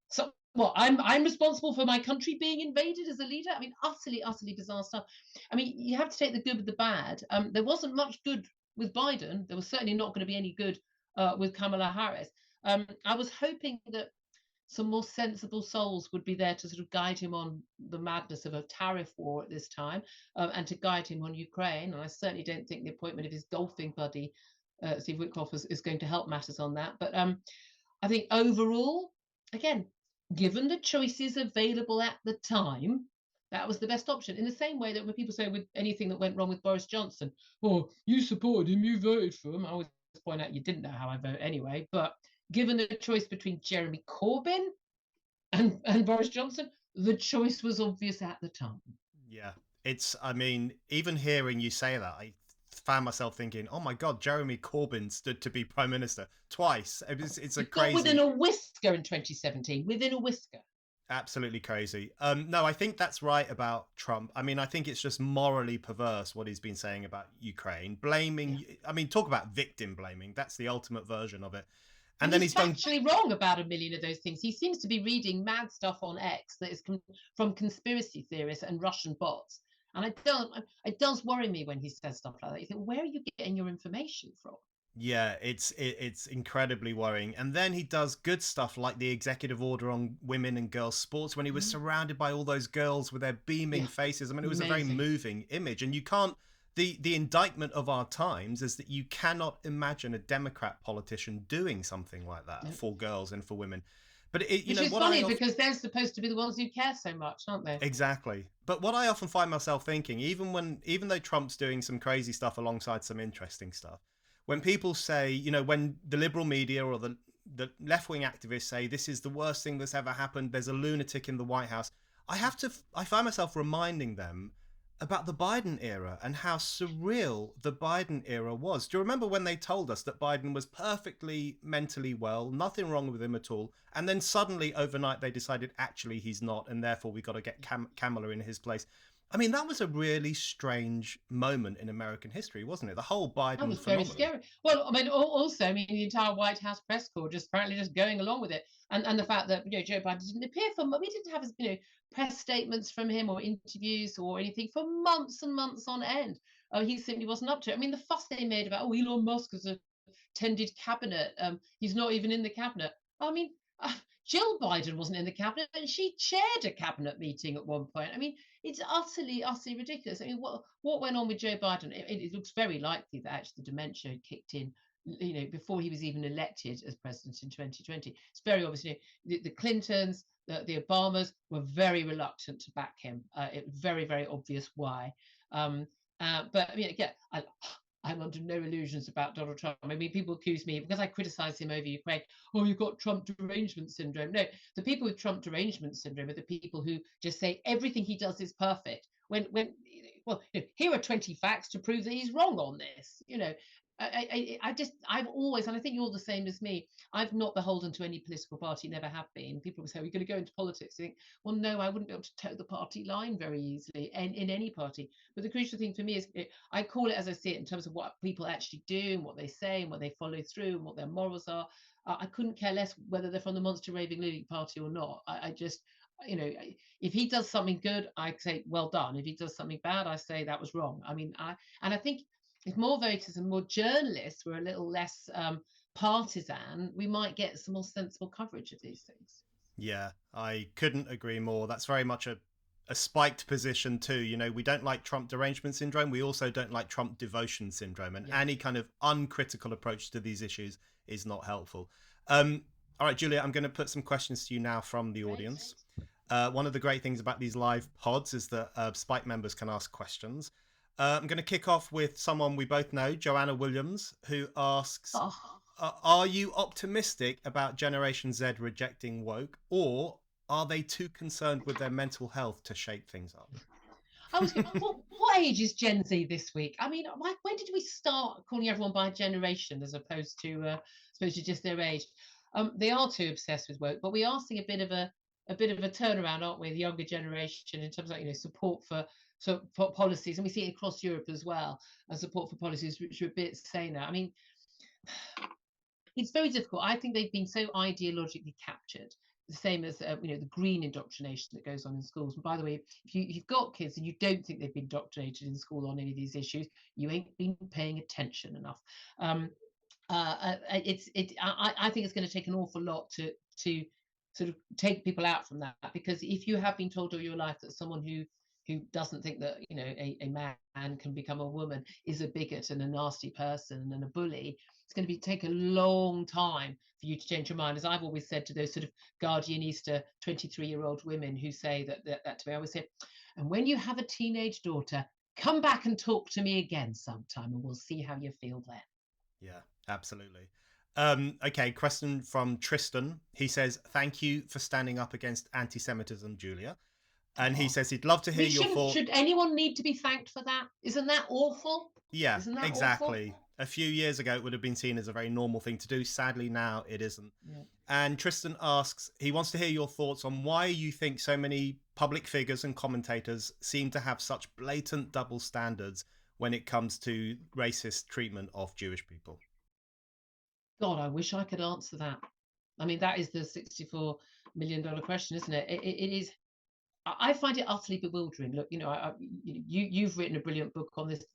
so what? I'm responsible for my country being invaded as a leader. I mean, utterly bizarre stuff. I mean, you have to take the good with the bad. There wasn't much good with Biden. There was certainly not going to be any good with Kamala Harris. I was hoping that some more sensible souls would be there to sort of guide him on the madness of a tariff war at this time, and to guide him on Ukraine. And I certainly don't think the appointment of his golfing buddy, Steve Witkoff, is going to help matters on that. But I think overall, again, given the choices available at the time, that was the best option. In the same way that when people say with anything that went wrong with Boris Johnson, oh, you supported him, you voted for him, I always point out you didn't know how I vote anyway. But given the choice between Jeremy Corbyn and Boris Johnson, the choice was obvious at the time. Yeah, I mean, even hearing you say that, I found myself thinking, oh my God, Jeremy Corbyn stood to be Prime Minister twice. It's a crazy. Within a whisker in 2017, within a whisker. Absolutely crazy. No, I think that's right about Trump. I mean, I think it's just morally perverse what he's been saying about Ukraine, blaming. Yeah. I mean, talk about victim blaming. That's the ultimate version of it. And then he's actually wrong about a million of those things. He seems to be reading mad stuff on X that is from conspiracy theorists and Russian bots. And it does worry me when he says stuff like that. You think, where are you getting your information from? Yeah, it's incredibly worrying. And then he does good stuff like the executive order on women and girls sports when he was surrounded by all those girls with their beaming faces. I mean, it was amazing. A very moving image. And you can't, the indictment of our times is that you cannot imagine a Democrat politician doing something like that for girls and for women. But which is funny because they're supposed to be the ones who care so much, aren't they? Exactly. But what I often find myself thinking, even though Trump's doing some crazy stuff alongside some interesting stuff, when people say, you know, when the liberal media or the left-wing activists say this is the worst thing that's ever happened, there's a lunatic in the White House, I find myself reminding them about the Biden era and how surreal the Biden era was. Do you remember when they told us that Biden was perfectly mentally well, nothing wrong with him at all, and then suddenly overnight they decided actually he's not, and therefore we got to get Kamala in his place? I mean, that was a really strange moment in American history, wasn't it? The whole Biden that was phenomenon. Very scary. Well, I mean, also, the entire White House press corps just going along with it, and the fact that Joe Biden didn't appear we didn't have press statements from him or interviews or anything for months and months on end. he simply wasn't up to it. I mean, the fuss they made about, oh, Elon Musk has attended cabinet. He's not even in the cabinet. I mean, Jill Biden wasn't in the cabinet, and she chaired a cabinet meeting at one point. I mean, it's utterly, utterly ridiculous. I mean, what went on with Joe Biden? It looks very likely that actually the dementia had kicked in, before he was even elected as president in 2020. It's very obvious. The Clintons, the Obamas were very reluctant to back him. It was very, very obvious why. But I mean, again, I'm under no illusions about Donald Trump. I mean, people accuse me because I criticize him over Ukraine. Oh, you've got Trump derangement syndrome. No, the people with Trump derangement syndrome are the people who just say everything he does is perfect. Well, here are 20 facts to prove that he's wrong on this. I've always, and I think you're the same as me, I've not beholden to any political party, never have been. People will say, are you going to go into politics? I think, well, no, I wouldn't be able to toe the party line very easily in any party. But the crucial thing for me is, I call it as I see it in terms of what people actually do and what they say and what they follow through and what their morals are. I couldn't care less whether they're from the Monster Raving Lunatic Party or not. I just, if he does something good, I say, well done. If he does something bad, I say that was wrong. I mean, I think if more voters and more journalists were a little less partisan, we might get some more sensible coverage of these things. Yeah, I couldn't agree more. That's very much a spiked position too. We don't like Trump derangement syndrome. We also don't like Trump devotion syndrome. And any kind of uncritical approach to these issues is not helpful. All right, Julia, I'm going to put some questions to you now from the audience. One of the great things about these live pods is that Spike members can ask questions. I'm going to kick off with someone we both know, Joanna Williams, who asks, are you optimistic about Generation Z rejecting woke, or are they too concerned with their mental health to shake things up? What age is Gen Z this week? I mean, when did we start calling everyone by generation as opposed to just their age? They are too obsessed with woke, but we are seeing a bit of a turnaround, aren't we? The younger generation in terms of support for policies, and we see it across Europe as well, and support for policies which are a bit saner. I mean, it's very difficult. I think they've been so ideologically captured, the same as the green indoctrination that goes on in schools. And by the way, if you've got kids and you don't think they've been indoctrinated in school on any of these issues, you ain't been paying attention enough. I think it's going to take an awful lot to sort of take people out from that, because if you have been told all your life that someone who doesn't think that a man can become a woman is a bigot and a nasty person and a bully, it's going to take a long time for you to change your mind. As I've always said to those sort of Guardianista 23-year-old women who say that to me, I always say, and when you have a teenage daughter, come back and talk to me again sometime and we'll see how you feel then. Yeah, absolutely. Okay, question from Tristan. He says, thank you for standing up against anti-Semitism, Julia. And he says he'd love to hear your thoughts. Should anyone need to be thanked for that? Isn't that awful? Yeah, exactly. Awful? A few years ago, it would have been seen as a very normal thing to do. Sadly, now it isn't. Yeah. And Tristan asks, he wants to hear your thoughts on why you think so many public figures and commentators seem to have such blatant double standards when it comes to racist treatment of Jewish people. God, I wish I could answer that. I mean, that is the $64 million question, isn't it? It is. I find it utterly bewildering. Look, you've written a brilliant book on this.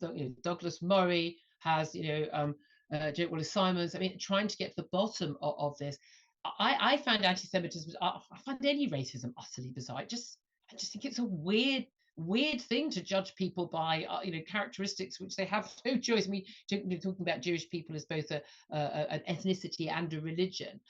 Douglas Murray has, Jake Wallace-Simons. I mean, trying to get to the bottom of this. I find anti-Semitism. I find any racism utterly bizarre. I just think it's a weird thing to judge people by characteristics which they have no choice. I mean, talking about Jewish people as both an ethnicity and a religion.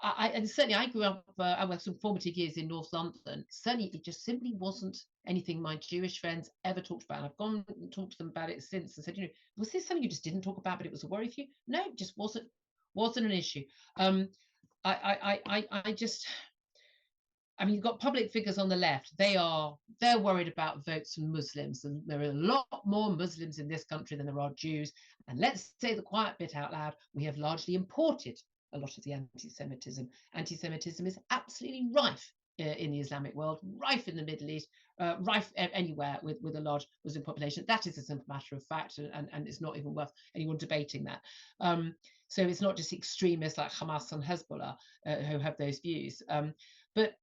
And certainly I grew up, I had some formative years in North London. Certainly it just simply wasn't anything my Jewish friends ever talked about. And I've gone and talked to them about it since and said, was this something you just didn't talk about, but it was a worry for you? No, it just wasn't an issue. I mean, you've got public figures on the left. They're worried about votes from Muslims, and there are a lot more Muslims in this country than there are Jews. And let's say the quiet bit out loud, we have largely imported a lot of the anti-Semitism. Anti-Semitism is absolutely rife in the Islamic world, rife in the Middle East, rife anywhere with a large Muslim population. That is a simple matter of fact, and it's not even worth anyone debating that. So it's not just extremists like Hamas and Hezbollah who have those views. But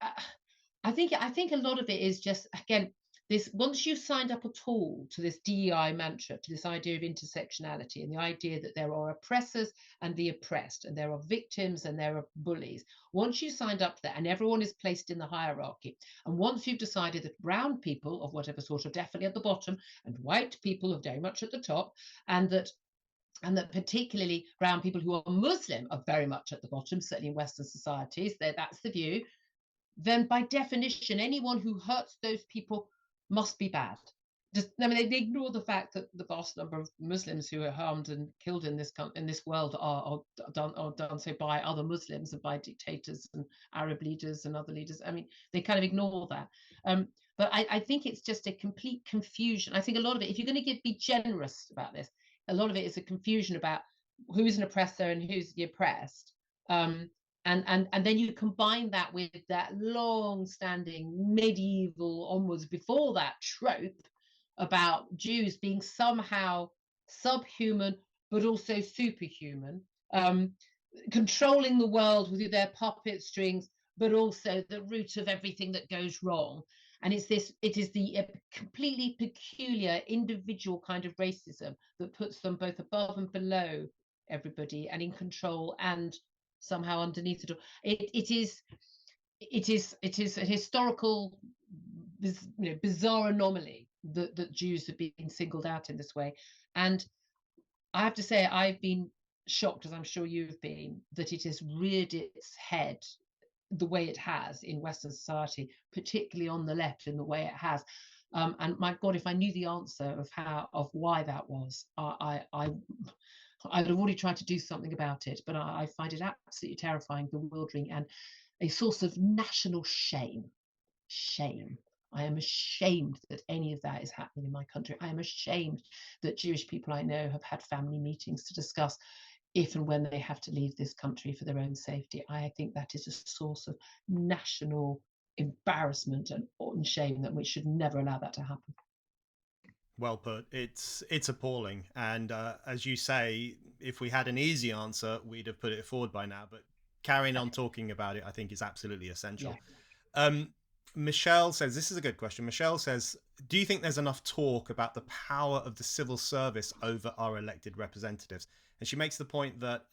I think a lot of it is just, again, this, once you've signed up at all to this DEI mantra, to this idea of intersectionality and the idea that there are oppressors and the oppressed, and there are victims and there are bullies, once you signed up to that and everyone is placed in the hierarchy, and once you've decided that brown people of whatever sort are definitely at the bottom and white people are very much at the top, and that particularly brown people who are Muslim are very much at the bottom, certainly in Western societies, that's the view, then by definition, anyone who hurts those people must be bad. Just, I mean, they ignore the fact that the vast number of Muslims who are harmed and killed in this world are done so by other Muslims and by dictators and Arab leaders and other leaders. I mean, they kind of ignore that. But I think it's just a complete confusion. I think a lot of it, if you're going to be generous about this, a lot of it is a confusion about who's an oppressor and who's the oppressed. And then you combine that with that long-standing medieval onwards before that trope about Jews being somehow subhuman but also superhuman, controlling the world with their puppet strings, but also the root of everything that goes wrong. And it is the completely peculiar individual kind of racism that puts them both above and below everybody and in control and somehow underneath it all. It is a historical, bizarre anomaly that Jews have been singled out in this way. And I have to say, I've been shocked, as I'm sure you've been, that it has reared its head the way it has in Western society, particularly on the left in the way it has. And my God, if I knew the answer of why that was, I'd have already tried to do something about it, but I find it absolutely terrifying, bewildering, and a source of national shame. Shame. I am ashamed that any of that is happening in my country. I am ashamed that Jewish people I know have had family meetings to discuss if and when they have to leave this country for their own safety. I think that is a source of national embarrassment and shame, that we should never allow that to happen. Well put. It's appalling, and as you say, if we had an easy answer, we'd have put it forward by now. But carrying on talking about it, I think, is absolutely essential. Yeah. Michelle says, this is a good question. Michelle says, do you think there's enough talk about the power of the civil service over our elected representatives? And she makes the point that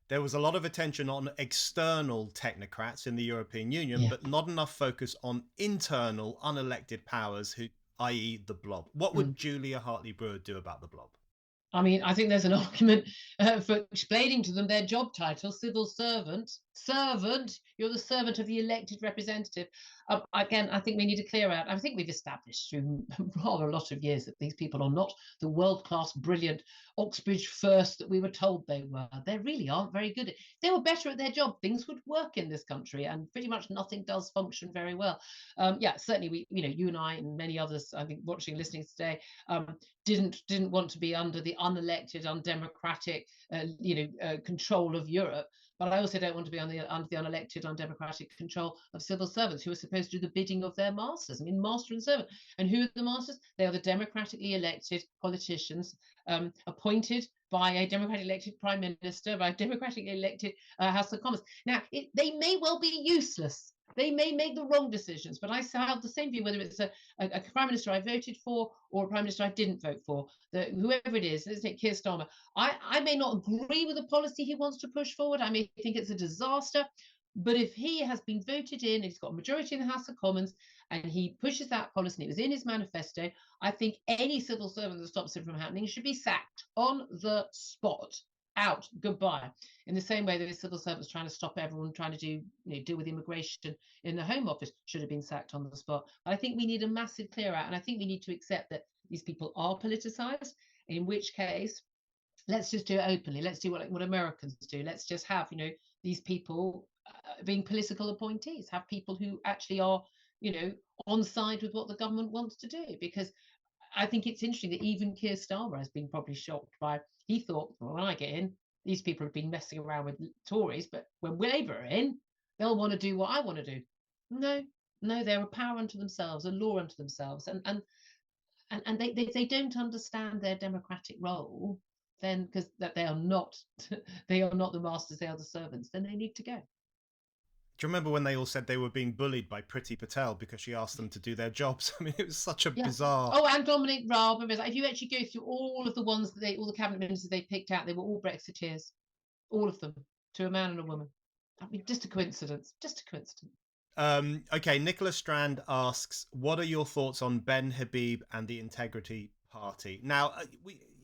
there was a lot of attention on external technocrats in the European Union, but not enough focus on internal unelected powers, who, i.e. the blob. What would Julia Hartley-Brewer do about the blob? I mean, I think there's an argument for explaining to them their job title, civil servant. Servant, you're the servant of the elected representative. Again, I think we need to clear out. I think we've established through rather a lot of years that these people are not the world-class, brilliant Oxbridge first that we were told they were. They really aren't very good. If they were better at their job, things would work in this country, and pretty much nothing does function very well. Certainly we, you and I and many others, I think, watching, listening today, didn't want to be under the unelected, undemocratic, control of Europe. But I also don't want to be under the unelected, undemocratic control of civil servants who are supposed to do the bidding of their masters. I mean, master and servant. And who are the masters? They are the democratically elected politicians appointed by a democratically elected prime minister, by a democratically elected House of Commons. Now, they may well be useless. They may make the wrong decisions, but I have the same view whether it's a prime minister I voted for or a prime minister I didn't vote for. Whoever it is, let's take Keir Starmer. I may not agree with the policy he wants to push forward. I may think it's a disaster. But if he has been voted in, he's got a majority in the House of Commons, and he pushes that policy, and it was in his manifesto, I think any civil servant that stops it from happening should be sacked on the spot. Out, goodbye. In the same way that the civil servants trying to stop everyone trying to deal with immigration in the Home Office should have been sacked on the spot. But I think we need a massive clear out, and I think we need to accept that these people are politicized, in which case let's just do it openly. Let's do what Americans do. Let's just have these people being political appointees, have people who actually are on side with what the government wants to do. Because I think it's interesting that even Keir Starmer has been probably shocked by, he thought, well, when I get in, these people have been messing around with Tories, but when Labour are in, they'll want to do what I want to do. No, they're a power unto themselves, a law unto themselves, and they don't understand their democratic role. Then, because that they are not the masters, they are the servants. Then they need to go. Do you remember when they all said they were being bullied by Priti Patel because she asked them to do their jobs? I mean, it was such a Yeah. bizarre. Oh, and Dominic Raab. If you actually go through all of the ones that all the cabinet ministers they picked out, they were all Brexiteers, all of them, to a man and a woman. I mean, just a coincidence. Just a coincidence. Okay, Nicholas Strand asks, "What are your thoughts on Ben Habib and the Integrity Party?" Now,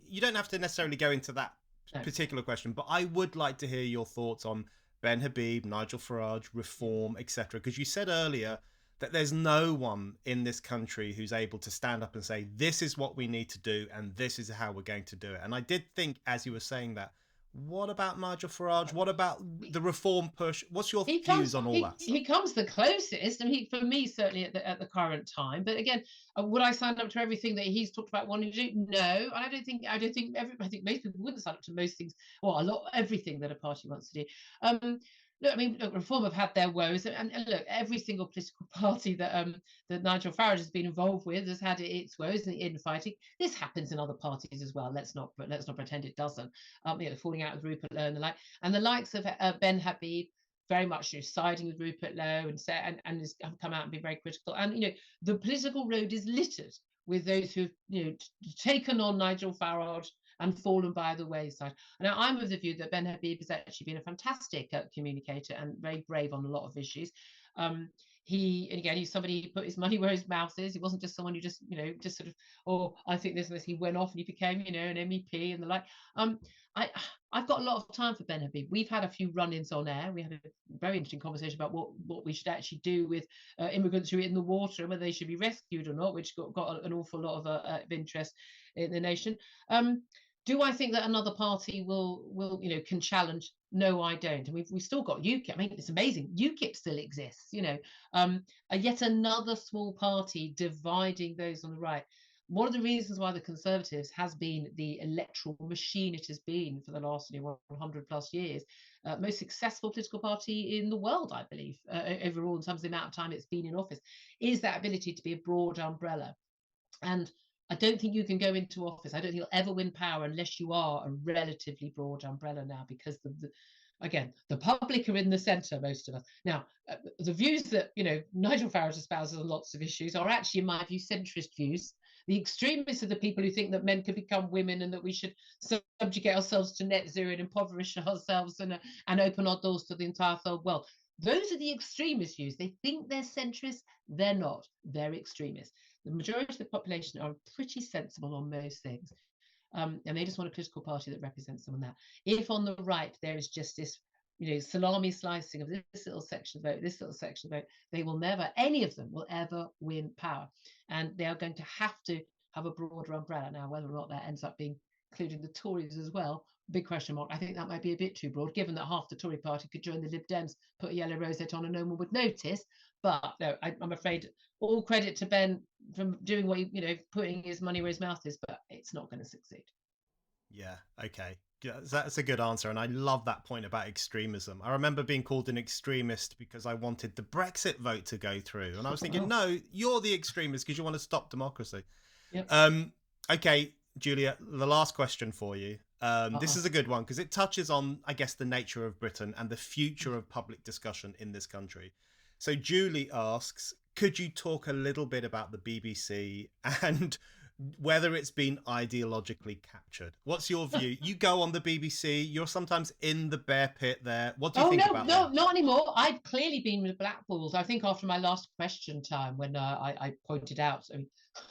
you don't have to necessarily go into that No. particular question, but I would like to hear your thoughts on Ben Habib, Nigel Farage, reform, etc. Because you said earlier that there's no one in this country who's able to stand up and say, "This is what we need to do, and this is how we're going to do it." And I did think, as you were saying that, what about Nigel Farage? What about the reform push? What's your views on all that stuff? He comes the closest. I mean, for me, certainly at the current time. But again, would I sign up to everything that he's talked about wanting to do? No, and I don't think. I think most people wouldn't sign up to most things, or everything that a party wants to do. Look, I mean, look, Reform have had their woes, and look, every single political party that Nigel Farage has been involved with has had its woes and infighting. This happens in other parties as well. Let's not pretend it doesn't. Falling out with Rupert Lowe and the like, and the likes of Ben Habib, very much siding with Rupert Lowe and has come out and been very critical. And the political road is littered with those who've taken on Nigel Farage and fallen by the wayside. Now, I'm of the view that Ben Habib has actually been a fantastic communicator and very brave on a lot of issues. He's somebody who put his money where his mouth is. He wasn't just someone who just sort of, oh, I think this and this. He went off and he became, an MEP and the like. I've got a lot of time for Ben Habib. We've had a few run-ins on air. We had a very interesting conversation about what we should actually do with immigrants who are in the water and whether they should be rescued or not, which got an awful lot of interest in the nation. Do I think that another party can challenge? No, I don't. And we've still got UKIP. I mean, it's amazing. UKIP still exists. Yet another small party dividing those on the right. One of the reasons why the Conservatives has been the electoral machine it has been for the last 100 plus years, most successful political party in the world, I believe, overall in terms of the amount of time it's been in office, is that ability to be a broad umbrella. And I don't think you can go into office. I don't think you'll ever win power unless you are a relatively broad umbrella now, because again, the public are in the centre, most of us. Now, the views that Nigel Farage espouses on lots of issues are actually, in my view, centrist views. The extremists are the people who think that men can become women and that we should subjugate ourselves to net zero and impoverish ourselves and open our doors to the entire third world. Those are the extremist views. They think they're centrist. They're not. They're extremists. The majority of the population are pretty sensible on most things. And they just want a political party that represents them on that. If on the right there is just this, salami slicing of this little section of vote, this little section of vote, they will never, any of them will ever win power. And they are going to have a broader umbrella. Now, whether or not that ends up being including the Tories as well, big question mark. I think that might be a bit too broad, given that half the Tory party could join the Lib Dems, put a yellow rosette on and no one would notice. But no, I'm afraid all credit to Ben from doing what putting his money where his mouth is, but it's not going to succeed. Yeah, okay. That's a good answer. And I love that point about extremism. I remember being called an extremist because I wanted the Brexit vote to go through. And I was thinking, no, you're the extremist because you want to stop democracy. Yep. Okay, Julia, the last question for you. This is a good one because it touches on, I guess, the nature of Britain and the future of public discussion in this country. So Julie asks, could you talk a little bit about the BBC and whether it's been ideologically captured? What's your view? You go on the BBC, you're sometimes in the bear pit there. What do you think about that? No, not anymore. I've clearly been with blackballs. I think after my last question time when I pointed out,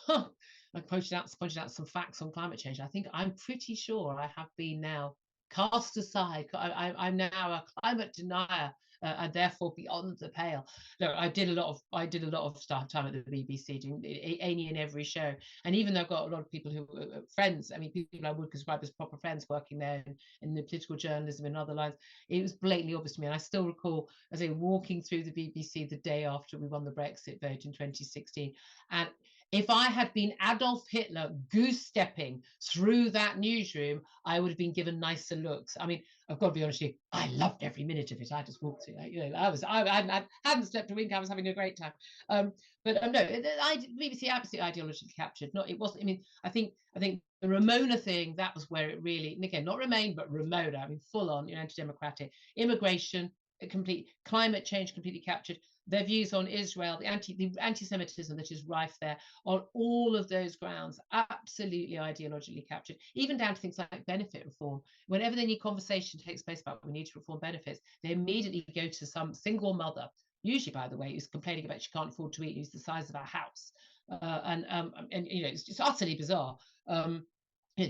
I pointed out some facts on climate change. I think I'm pretty sure I have been now cast aside. I'm now a climate denier. And therefore beyond the pale. No, I did a lot of time at the BBC doing any and every show. And even though I've got a lot of people who are friends, I mean, people I would describe as proper friends working there in the political journalism and other lines, it was blatantly obvious to me. And I still recall, as I walking through the BBC the day after we won the Brexit vote in 2016, and if I had been Adolf Hitler goose-stepping through that newsroom, I would have been given nicer looks. I mean, I've got to be honest with you, I loved every minute of it. I just walked through. I hadn't slept a wink. I was having a great time. No, BBC absolutely ideologically captured. It wasn't. I mean, I think the Ramona thing, that was where it really, and again, not Remain, but Ramona. I mean, full on, anti-democratic immigration. complete climate change completely captured. Their views on Israel, the anti-Semitism that is rife there, on all of those grounds, absolutely ideologically captured. Even down to things like benefit reform. Whenever any conversation takes place about we need to reform benefits, they immediately go to some single mother, usually, by the way, who's complaining about she can't afford to eat, who's the size of a house, and it's utterly bizarre.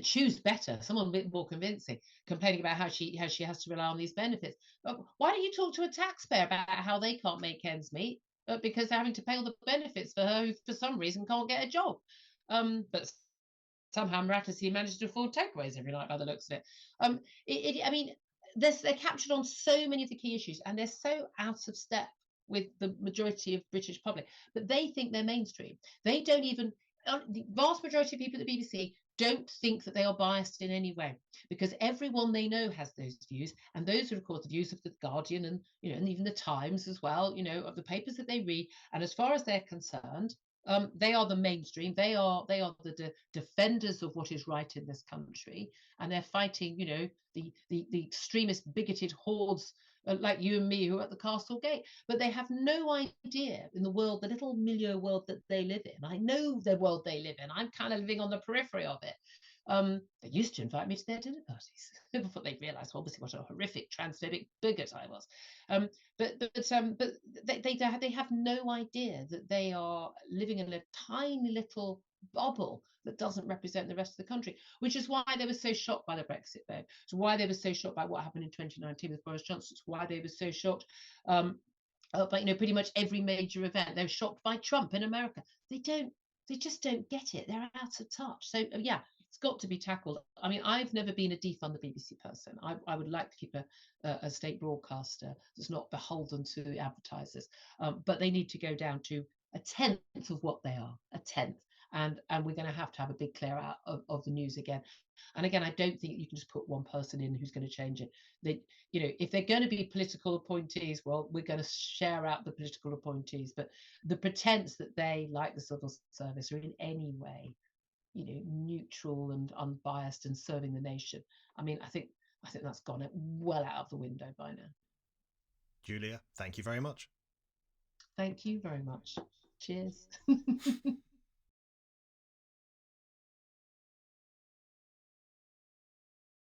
Choose better, someone a bit more convincing, complaining about how she has to rely on these benefits. But why don't you talk to a taxpayer about how they can't make ends meet because they're having to pay all the benefits for her who, for some reason, can't get a job? But somehow miraculously managed to afford takeaways every night by the looks of it. I mean, they're captured on so many of the key issues, and they're so out of step with the majority of British public that they think they're mainstream. They don't even. The vast majority of people at the BBC don't think that they are biased in any way because everyone they know has those views, and those are of course the views of the Guardian and and even the Times as well, of the papers that they read. And as far as they're concerned, they are the mainstream. They are the defenders of what is right in this country, and they're fighting, the extremist, bigoted hordes like you and me who are at the castle gate. But they have no idea in the world, the little milieu world that they live in. I know the world they live in. I'm kind of living on the periphery of it. They used to invite me to their dinner parties before they realised, obviously, what a horrific transphobic bigot I was. But they have no idea that they are living in a tiny little bubble that doesn't represent the rest of the country, which is why they were so shocked by the Brexit vote. It's why they were so shocked by what happened in 2019 with Boris Johnson. It's why they were so shocked by pretty much every major event. They were shocked by Trump in America. They just don't get it. They're out of touch. So yeah, it's got to be tackled. I mean, I've never been a defund the BBC person. I would like to keep a state broadcaster that's not beholden to advertisers, but they need to go down to a tenth of what they are, a tenth. And we're going to have a big clear out of the news again. And again, I don't think you can just put one person in who's going to change it. They, if they're going to be political appointees, well, we're going to share out the political appointees. But the pretense that they, like the civil service, are in any way, neutral and unbiased and serving the nation. I mean, I think that's gone well out of the window by now. Julia, thank you very much. Thank you very much. Cheers.